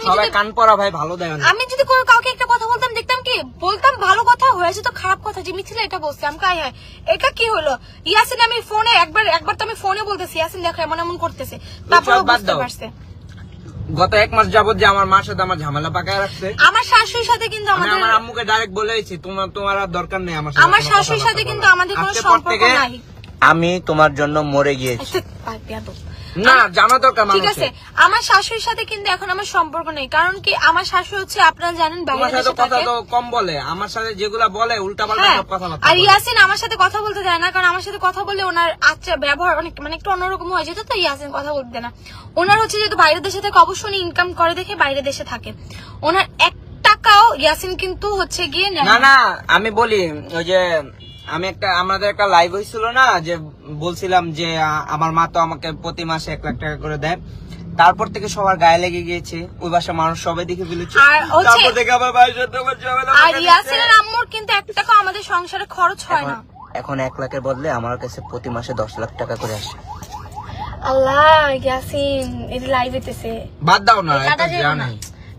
আমি যদি কোনো কাউকে একটা কথা বলতাম, দেখতাম কি বলতাম ভালো কথা হয়েছে তো খারাপ কথা যে মিছিলে এটা বলছে, আমি কাই হয় এটা কি হলো ইয়াসিন, আমি ফোনে একবার তো আমি ফোনে বলতেছি ইয়াসিন দেখো এমন করতেছে, তারপর বুঝতে পারছে। গত 1 মাস যাবত যে আমার মার সাথে আমার ঝামেলা পাকায় রাখছে, আমার শাশুড়ির সাথে কিন্তু আমার আম্মুকে ডাইরেক্ট বলেছি তোমার আর দরকার নেই আমার শাশুড়ির সাথে কিন্তু আমাদের কোনো সম্পর্ক নাই। আমি তোমার জন্য মরে গিয়েছি। না জানা দরকার মানুষের। ঠিক আছে, আমার শাশুড়ির সাথে কিন্তু এখন আমার সম্পর্ক নেই। কারণ কি আমার শাশুড়ি হচ্ছে আপনারা জানেন বাইরে দেশে থাকে, কথা তো কম বলে, আমার সাথে যেগুলা বলে উল্টাপাল্টা সব কথা বলে। আর ইয়াসিন আমার সাথে কথা বলতে দেয় না, কারণ আমার সাথে কথা বলে ওনার আচ্ছা ব্যবহার অনেক মানে একটু অন্যরকম হয়ে যেত, তো ইয়াসিন কথা বলতে দেয় না। ওনার হচ্ছে যেহেতু বাইরের দেশে থাকে, অবশ্যই ইনকাম করে দেখে বাইরে দেশে থাকে, ওনার 1 টাকাও ইয়াসিন কিন্তু হচ্ছে গিয়ে না আমি বলি ওই যে আমাদের একটা লাইভ হয়েছিল না, যে বলছিলাম যে আমার মা তো আমাকে প্রতি মাসে 1 লাখ টাকা করে দেয়, তারপর থেকে সবার গায়ে লেগে গিয়েছে, ওই বাসার মানুষ সবাই দেখে ফেলেছে। তারপর থেকে আবার আর ইয়াসিনের আম্মুর কিন্তু 1 টাকা আমাদের সংসারে খরচ হয় না। এখন 1 লাখের বদলে আমার কাছে প্রতি মাসে 10 লাখ টাকা করে আসে। আল্লাহ, ইয়াসিন এই লাইভ হইতেছে, বাদ দাও না, এটা জানা নাই।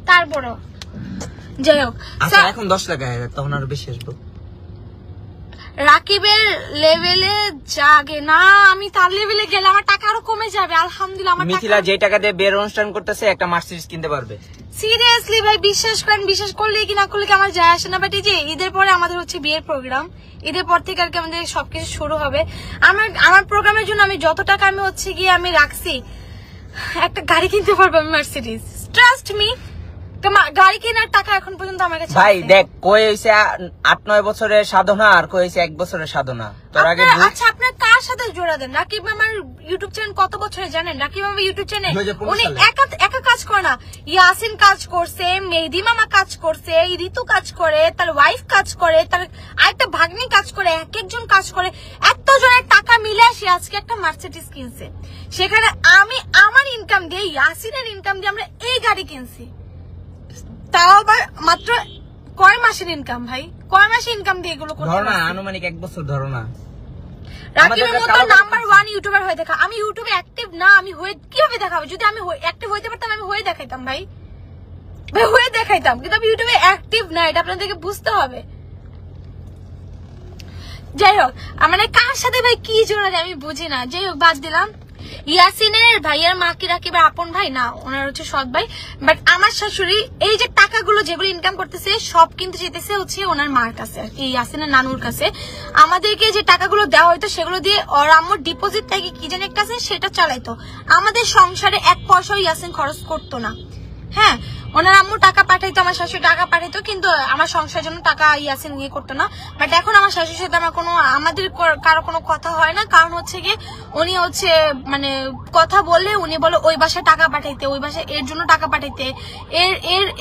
তারপরও যাই হোক, আচ্ছা এখন 10 টাকা তখন আরো বেশি আসবে। রাকিবের লেভেলে জাগে না, আমি তার লেভেলে গেলে আমার টাকা আরো কমে যাবে। আলহামদুলিল্লাহ আমার মিথিলা যে টাকা দিয়ে বিয়ের অনুষ্ঠান করতেছে একটা মার্সিডিজ কিনতে পারবে। সিরিয়াসলি ভাই, বিশ্বাস করেন, বিশ্বাস করলে কি না করলে কি আমার যায় আসে না। বাট এই যে ঈদের পরে আমাদের হচ্ছে বিয়ের প্রোগ্রাম, ঈদের পর থেকে আর কি আমাদের সবকিছু শুরু হবে। আমার প্রোগ্রামের জন্য আমি যত টাকা আমি হচ্ছে গিয়ে আমি রাখছি, একটা গাড়ি কিনতে পারবো আমি মার্সিডিজ, ট্রাস্ট মি। গাড়ি কেনার টাকা এখন পর্যন্ত আমার কাছে ভাই দেখ, কই হইছে 8-9 বছরের সাধনা আর কই হইছে 1 বছরের সাধনা। তোর আগে আচ্ছা আপনার কার সাথে জোড়া দেন? রাকিব আমার ইউটিউব চ্যানেল কত বছরে জানেন? রাকিব আমার ইউটিউব চ্যানেল উনি একা কাজ করে না, ইয়াসিন কাজ করছে, মেহেদি মামা কাজ করছে, ঋতু কাজ করে, তার ওয়াইফ কাজ করে, তার আরেকটা ভাগ্নি কাজ করে, এক একজন কাজ করে, এত জনের টাকা মিলে আসে আজকে একটা মার্সিডিজ কিনছে। সেখানে আমি আমার ইনকাম দিয়ে, ইয়াসিনের ইনকাম দিয়ে আমরা এই গাড়ি কিনছি, তাও আবার মাত্র কয় মাসের ইনকাম ভাই, কয় মাসের ইনকাম দিয়ে এগুলো করতে ধরো না, আনুমানিক 1 বছর ধরো না। রাকিবের মতো নাম্বার 1 ইউটিউবার হয়ে দেখা, আমি ইউটিউবে অ্যাক্টিভ না, আমি হয়ে কিভাবে দেখাবো? যদি আমি অ্যাক্টিভ হইতে পারতাম আমি হয়ে দেখাইতাম ভাই, হয়ে দেখাইতাম, কিন্তু আমি ইউটিউবে অ্যাক্টিভ না, এটা আপনাদেরকে বুঝতে হবে। যাই হোক, মানে কার সাথে ভাই কি জোড়া আমি বুঝি না। যাই হোক বাদ দিলাম। ইয়াসিনের ভাইয়ার মা কি রাকিবের আপন ভাই না, ওনার হচ্ছে সৎ ভাই। বাট আমার শাশুড়ি এই যে টাকাগুলো যেগুলো ইনকাম করতেছে সব কিন্তু যেতেছে হচ্ছে ওনার মার কাছে আর কি, ইয়াসিনের নানুর কাছে। আমাদেরকে যে টাকাগুলো দেওয়া হইতো সেগুলো দিয়ে ওর আম্মুর ডিপোজিট থেকে কি জানি একটা আছে সেটা চালাইতো। আমাদের সংসারে 1 পয়সাও ইয়াসিন খরচ করতো না। হ্যাঁ, ওনার আম্মু টাকা পাঠাইতো, আমার শাশুড়ি টাকা পাঠাইতো, কিন্তু আমার সংসারের জন্য টাকা ইয়াসিন নিয়ে করতো না। বাট এখন আমার শাশুড়ির সাথে আমাদের কারো কোনো কথা হয় না, কারণ হচ্ছে গিয়ে উনি হচ্ছে মানে কথা বললে উনি বলে ওই বাসায় টাকা পাঠাইতে, ওই বাসায় এর জন্য টাকা পাঠাইতে,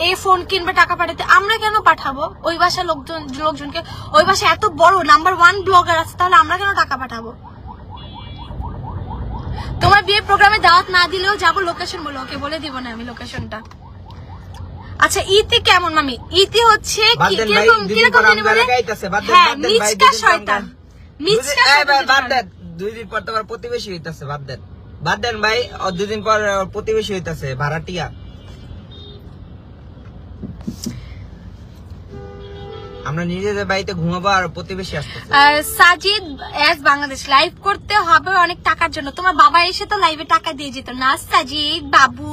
এই ফোন কিনবে টাকা পাঠাইতে। আমরা কেন পাঠাবো ওই বাসার লোকজনকে? ওই বাসায় এত বড় নাম্বার 1 ব্লগার আছে, তাহলে আমরা কেন টাকা পাঠাবো? তোমার বিয়ের প্রোগ্রামে দাওয়াত না দিলেও যাবো, লোকেশন বলো। ওকে, বলে দিব না আমি লোকেশনটা। আচ্ছা, ইতি কেমন মামি? ইতি হচ্ছে কিরকম হ্যাঁ, মিচকা শয়তান, মিচকা শয়তান। 2 দিন পর তোমার প্রতিবেশী হইতাছে, বাদ দেন ভাই। 2 দিন পর প্রতিবেশী হইতাছে, ভাড়াটিয়া। আমরা নিজেদের বাড়িতে ঘুমাবো আর প্রতিবেশী আসতেছে। সাজিদ এস বাংলাদেশ, লাইভ করতে হবে অনেক টাকার জন্য। তোমার বাবা এসে তো লাইভে টাকা দিয়ে যেত না সাজিদ বাবু।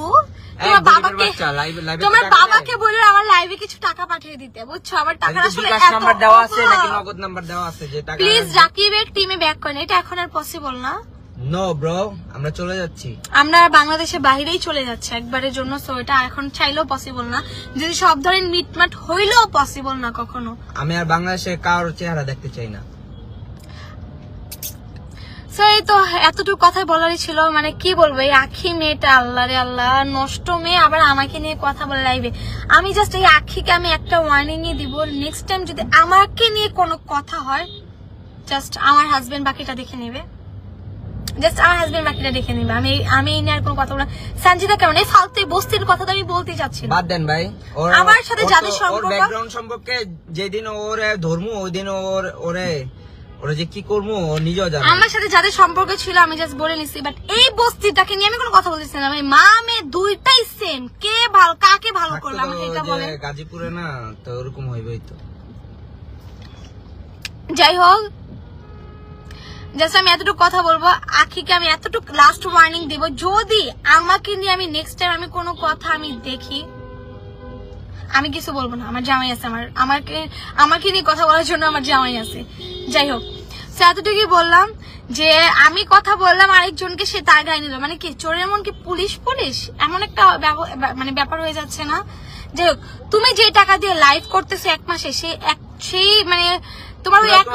তোমার বাবাকে বলে আমার লাইভে কিছু টাকা পাঠিয়ে দিতে, বুঝছো? আমার টাকা আসলে নাম্বার দেওয়া আছে নাকি নগদ নাম্বার দেওয়া আছে যে টাকা? প্লিজ রাকিবের টিমে ব্যাক করেন, এটা এখন আর পসিবল না। নো ব্রো, আমরা চলে যাচ্ছি, আমরা বাংলাদেশের বাইরেই চলে যাচ্ছি একবারের জন্য। সো এটা এখন চাইলেও পসিবল না, যদি সব ধরনের মিটমাট হইলেও পসিবল না কখনো। আমি আর বাংলাদেশে কারোর চেহারা দেখতে চাই না। সো এই তো এতটুকু কথা বলারই ছিল। মানে কি বলবো, এই আখি মেয়েটা আল্লাহ রে আল্লাহ, নষ্ট মেয়ে, আবার আমাকে নিয়ে কথা বলে লাইভে। আমি জাস্ট এই আখিকে আমি একটা ওয়ার্নিং দিব, নেক্সট টাইম যদি আমাকে নিয়ে কোনো কথা হয়, জাস্ট আমার হাজবেন্ড বাকিটা দেখে নেবে, জাস্ট আমার হাজবেন্ড বাকিটা দেখে নেবে। আমি এই নিয়ে আর কোনো কথা বলবো না। সঞ্জিদা কেমন? এই ফালতু বস্তির কথা তো আমি বলতে চাচ্ছি না। বাদ দেন ভাই, আমার সাথে যাদের সম্পর্ক, ব্যাকগ্রাউন্ড সম্পর্কে যেদিন ওর ধর্ম, ওই দিন ওরে যে কি করবো ও নিজেও জানে। আমার সাথে যাদের সম্পর্ক ছিল আমি জাস্ট বলে নিছি, বাট এই বস্তিটাকে নিয়ে আমি কোনো কথা বলতেছি না। মা মেয়ে দুইটাই সেম, কে ভালো কাকে ভালো করবে আমাকে এটা বলে। গাজীপুরে না তো ওরকম হইবেই তো। যাই হোক, জাস্ট আমি এতটুকু কথা বলবো, আখিকে আমি এতটুকু লাস্ট ওয়ার্নিং দিব, যদি আমাকে নিয়ে আমি নেক্সট টাইম আমি কোনো কথা আমি দেখি, আমি কিছু বলবো না। আমার জামাই আছে, আমাকে নিয়ে কথা বলার জন্য আমার জামাই আছে। যাই হোক, এতটুকুই বললাম যে আমি কথা বললাম আরেকজনকে, সে তার গায়ে নিল। মানে কি চোরের মন কি পুলিশ এমন একটা মানে ব্যাপার হয়ে যাচ্ছে না? যাই হোক, তুমি যে টাকা দিয়ে লাইভ করতেছো 1 মাসে, সেই মানে তোমার ওই 1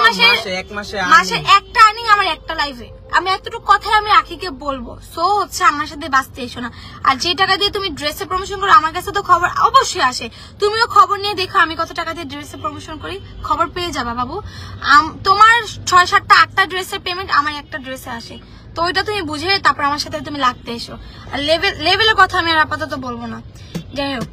মাসে একটা আর্নিং আমার একটা লাইভে। আমি এতটুকু কথাই আমি আখিকে বলবো। সো হচ্ছে আমার সাথে বাঁচতে এসো না। আর যে টাকা দিয়ে তুমি ড্রেসের প্রমোশন করো, আমার কাছে তো খবর অবশ্যই আসে, তুমিও খবর নিয়ে দেখো আমি কত টাকা দিয়ে ড্রেসের প্রমোশন করি, খবর পেয়ে যাবা বাবু। তোমার 6, 7টা, 8টা ড্রেসের পেমেন্ট আমার একটা ড্রেসে আসে, তো ওইটা তুমি বুঝে তারপর আমার সাথে তুমি লাগতে এসো। আর লেভেলের কথা আমি আর আপাতত বলবো না। যাই হোক,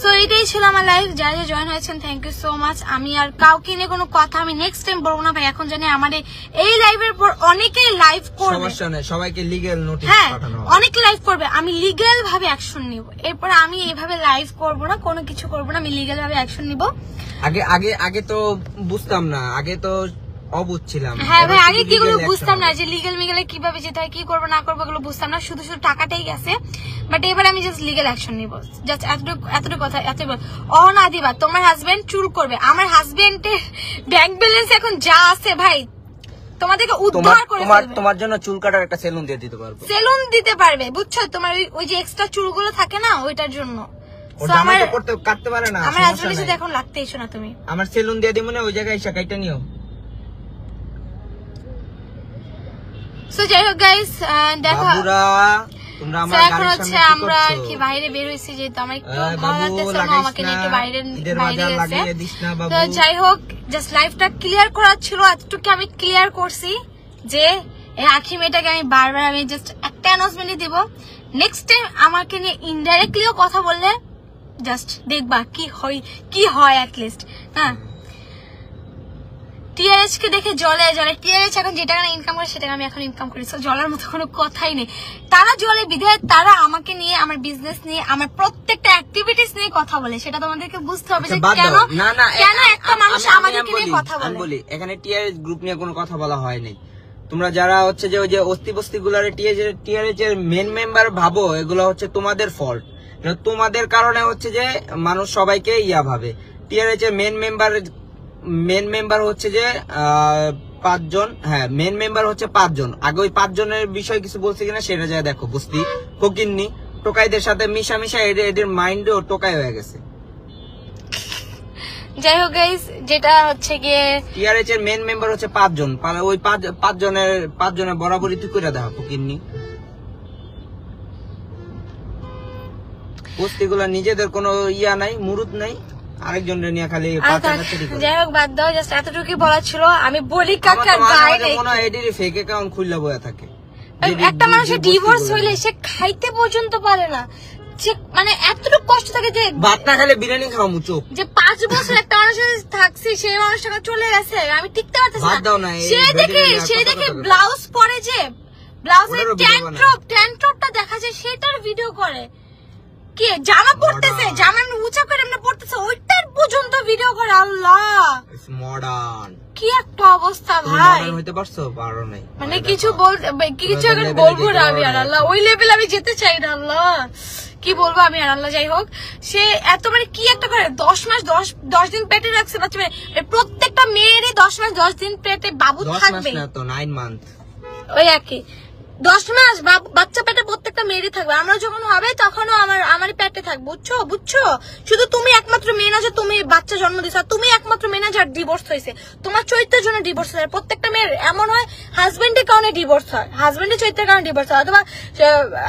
সো এটাই ছিল আমার লাইভ। যারা জয়েন হয়েছেন থ্যাংক ইউ সো মাচ। আমি আর কাউকে নিয়ে কোনো কথা আমি নেক্সট টাইম বলবো না ভাই। এখন জানি আমাদের এই লাইভের পর অনেকেই লাইভ করবে, সমস্যা নেই, সবাইকে লিগ্যাল নোটিশ পাঠানো হবে। অনেকে লাইভ করবে, আমি লিগ্যাল ভাবে অ্যাকশন নিব। এরপর আমি এইভাবে লাইভ করব না, কোনো কিছু করব না, আমি লিগ্যাল ভাবে অ্যাকশন নিব। আগে তো বুঝতাম না, আগে তো অবুঝ ছিলাম। হ্যাঁ ভাই, আগে কিগুলো বুঝতাম না, যে লিগ্যাল মিগেলে কিভাবে যেতে হয়, কি করবো না করবো এগুলো বুঝতাম না, শুধু টাকাটাই গেছে। বাট এবার আমি জাস্ট লিগ্যাল অ্যাকশন নিব। জাস্ট এতটুকু কথা, এতটুকু। না দিবা, তোমার হাজবেন্ড চুল করবে। আমার হাজবেন্ডের ব্যাংক ব্যালেন্স এখন যা আছে ভাই, তোমাদেরকে উদ্ধার করে ফেলবে। তোমার জন্য চুল কাটার একটা সেলুন দিয়ে দিতে পারবো। সেলুন দিতে পারবে, বুঝছো? তোমার ওই যে এক্সট্রা চুলগুলো থাকে না, ওইটার জন্য। কাটতে পারে না, আমার হাজবেন্ডের সাথে এখন লাগতে এসো না তুমি। আমার সেলুন দিয়ে দিবো না, ওই জায়গায় এসে কাইটা নিও। সো যাই হোক গাইস, দেখো তোমরা আমার এখন হচ্ছে আমরা আর কি বাইরে বের হইছি, যেহেতু আমার একটু ভালো লাগতেছে না, আমাকে নিয়ে একটু বাইরে গেছে। তো যাই হোক, জাস্ট লাইফটা ক্লিয়ার করার ছিল, এতটুকু আমি ক্লিয়ার করছি যে এই আখি মেয়েটাকে আমি বারবার আমি জাস্ট একটা অ্যানাউন্সমেন্টই দিব, নেক্সট টাইম আমাকে নিয়ে ইনডাইরেক্টলিও কথা বললে জাস্ট দেখবা কি হয় অ্যাটলিস্ট। হ্যাঁ, টিআরএচ কে দেখে জলে টিআরএচ এখন যে টাকা ইনকাম করে সেটা আমি এখন ইনকাম করি। জলার মতো কোনো কথাই নেই। তারা জলে বিধায় তারা আমাকে নিয়ে, আমার বিজনেস নিয়ে, আমার প্রত্যেকটা অ্যাক্টিভিটিস নিয়ে কথা বলে। সেটা তোমাদেরকে বুঝতে হবে যে কেন একটা মানুষ আমাদেরকে নিয়ে কথা বলে। বলি এখানে টিআরএচ গ্রুপ নিয়ে কোনো কথা বলা হয়নি। তোমরা যারা হচ্ছে যে ওই যে অস্থি বস্তি গুলারে টিআরএচ এর মেন মেম্বার ভাবো, এগুলো হচ্ছে তোমাদের ফল্ট। তোমাদের কারণে হচ্ছে যে মানুষ সবাইকে ইয়া ভাবে। টিআরএচ এর মেন মেম্বার হচ্ছে যে 5 জন। হ্যাঁ, মেন মেম্বার হচ্ছে 5 জন। আগে ওই 5 জনের বিষয় কিছু বলছে কিনা সেটা যায় দেখো। বস্তি ফকিন্নি টোকাইদের সাথে মিশা এদের মাইন্ডও টোকাই হয়ে গেছে। যাই হোক গাইস, যেটা হচ্ছে গিয়ে টিআরএচ এর মেন মেম্বার হচ্ছে 5 জন। ওই 5 জনের বরাবরই তুই করে দেখা ফকিন্নি। বস্তিগুলা নিজেদের কোনো ইয়া নাই, মুরুদ নাই, আরেকজনের নিয়ে খালি যাই হোক বাদ দাও, জাস্ট এতটুকুই বলা ছিল। আমি বলি কাকা গায়ে নেই, মনে হয় এটির ফেক অ্যাকাউন্ট খুললা বয়া থাকে। একটা মানুষের ডিভোর্স হইলে সে খাইতে পর্যন্ত পারে না, যে মানে এতটুকু কষ্ট থাকে যে ভাত না খেলে বিরিয়ানি খাওয়া মুচো, যে 5 বছর একটা মানুষের থাকছি, সেই মানুষটা চলে গেছে, আমি টিকতে পারতেছি বাদ দাও না। না। সে দেখে ব্লাউজ পরে, যে ব্লাউজের ট্যান্ট্রপটা দেখা যায়, সেটার ভিডিও করে। কে জামা পড়তেছে, জামা উঁচা করে এমনি পড়তেছে, ওইটার পর্যন্ত ভিডিও করে। আল্লাহ, মডার্ন কি একটা অবস্থা ভাই। হইতে পারছো? পারো নাই মানে কিছু এখন বলবো না আমি, আর আল্লাহ ওই লেভেল আমি যেতে চাই না। আল্লাহ কি বলবো আমি, আর আল্লাহ। যাই হোক, সে এত মানে কি একটা করে 10 মাস 10 দিন পেটে রাখছে বাচ্চা মেয়ে। প্রত্যেকটা মেয়েরই 10 মাস 10 দিন পেটে বাবু 10 মাস থাকবে, না তো 9 মান্থ। ওই একই 10 মাস বাচ্চা পেটে প্রত্যেকটা মেয়েরই থাকবে। আমরা যখন হবে তখনও আমারই পেটে থাকবে, বুঝছো? শুধু তুমি একমাত্র মেয়ে না যে তুমি বাচ্চা জন্ম দিছো, তুমি একমাত্র মেয়ে না যার ডিভোর্স হয়েছে। তোমার চরিত্রের জন্য ডিভোর্স হয়। প্রত্যেকটা মেয়ের এমন হয় হাজবেন্ডের কারণে ডিভোর্স হয়, হাজবেন্ডের চরিত্রের কারণে ডিভোর্স হয়, অথবা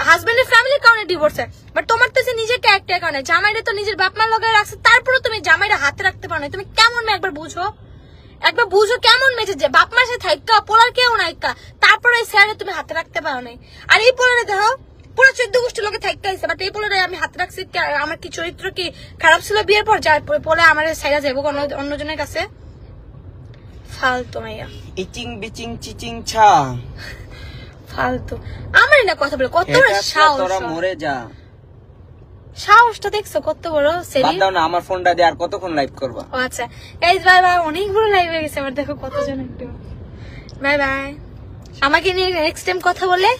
হাজবেন্ডের ফ্যামিলির কারণে ডিভোর্স হয়। বাট তোমার তো নিজের ক্যারেক্টারের কারণে। জামাইরা তো নিজের বাপ মা লগায় রাখছে, তারপরে তুমি জামাইরা হাতে রাখতে পারো না। তুমি কেমন মেয়ে একবার বুঝো কেমন মেয়ে, যে বাপ মাসে থাইকা পোলার কেউ নাইকা, তারপরে এই স্যারে তুমি হাতে রাখতে পারো নাই। আর এই পোলারে দেখো, পুরো 14 গোষ্ঠী লোকে থাইকা হয়েছে, বাট এই পোলারে আমি হাতে রাখছি। আমার কি চরিত্র কি খারাপ ছিল বিয়ের পর, যার পোলে আমার সাইরা যাবো অন্যজনের কাছে? ফালতু মাইয়া, ইচিং বিচিং চিচিং ছা, ফালতু। আমারই না কথা বলে, কত বড় সাহস। তোরা মরে যা। সাহসটা দেখছো কত বড়? বাদ দাও না, আমার ফোনটা দিয়ে আর কতক্ষণ লাইভ করবা? ও আচ্ছা গাইস, বাই বাই। অনেক বড় লাইভ হয়ে গেছে আমার, দেখো কতজন। একটু বাই বাই। আমাকে নিয়ে নেক্সট টাইম কথা বলে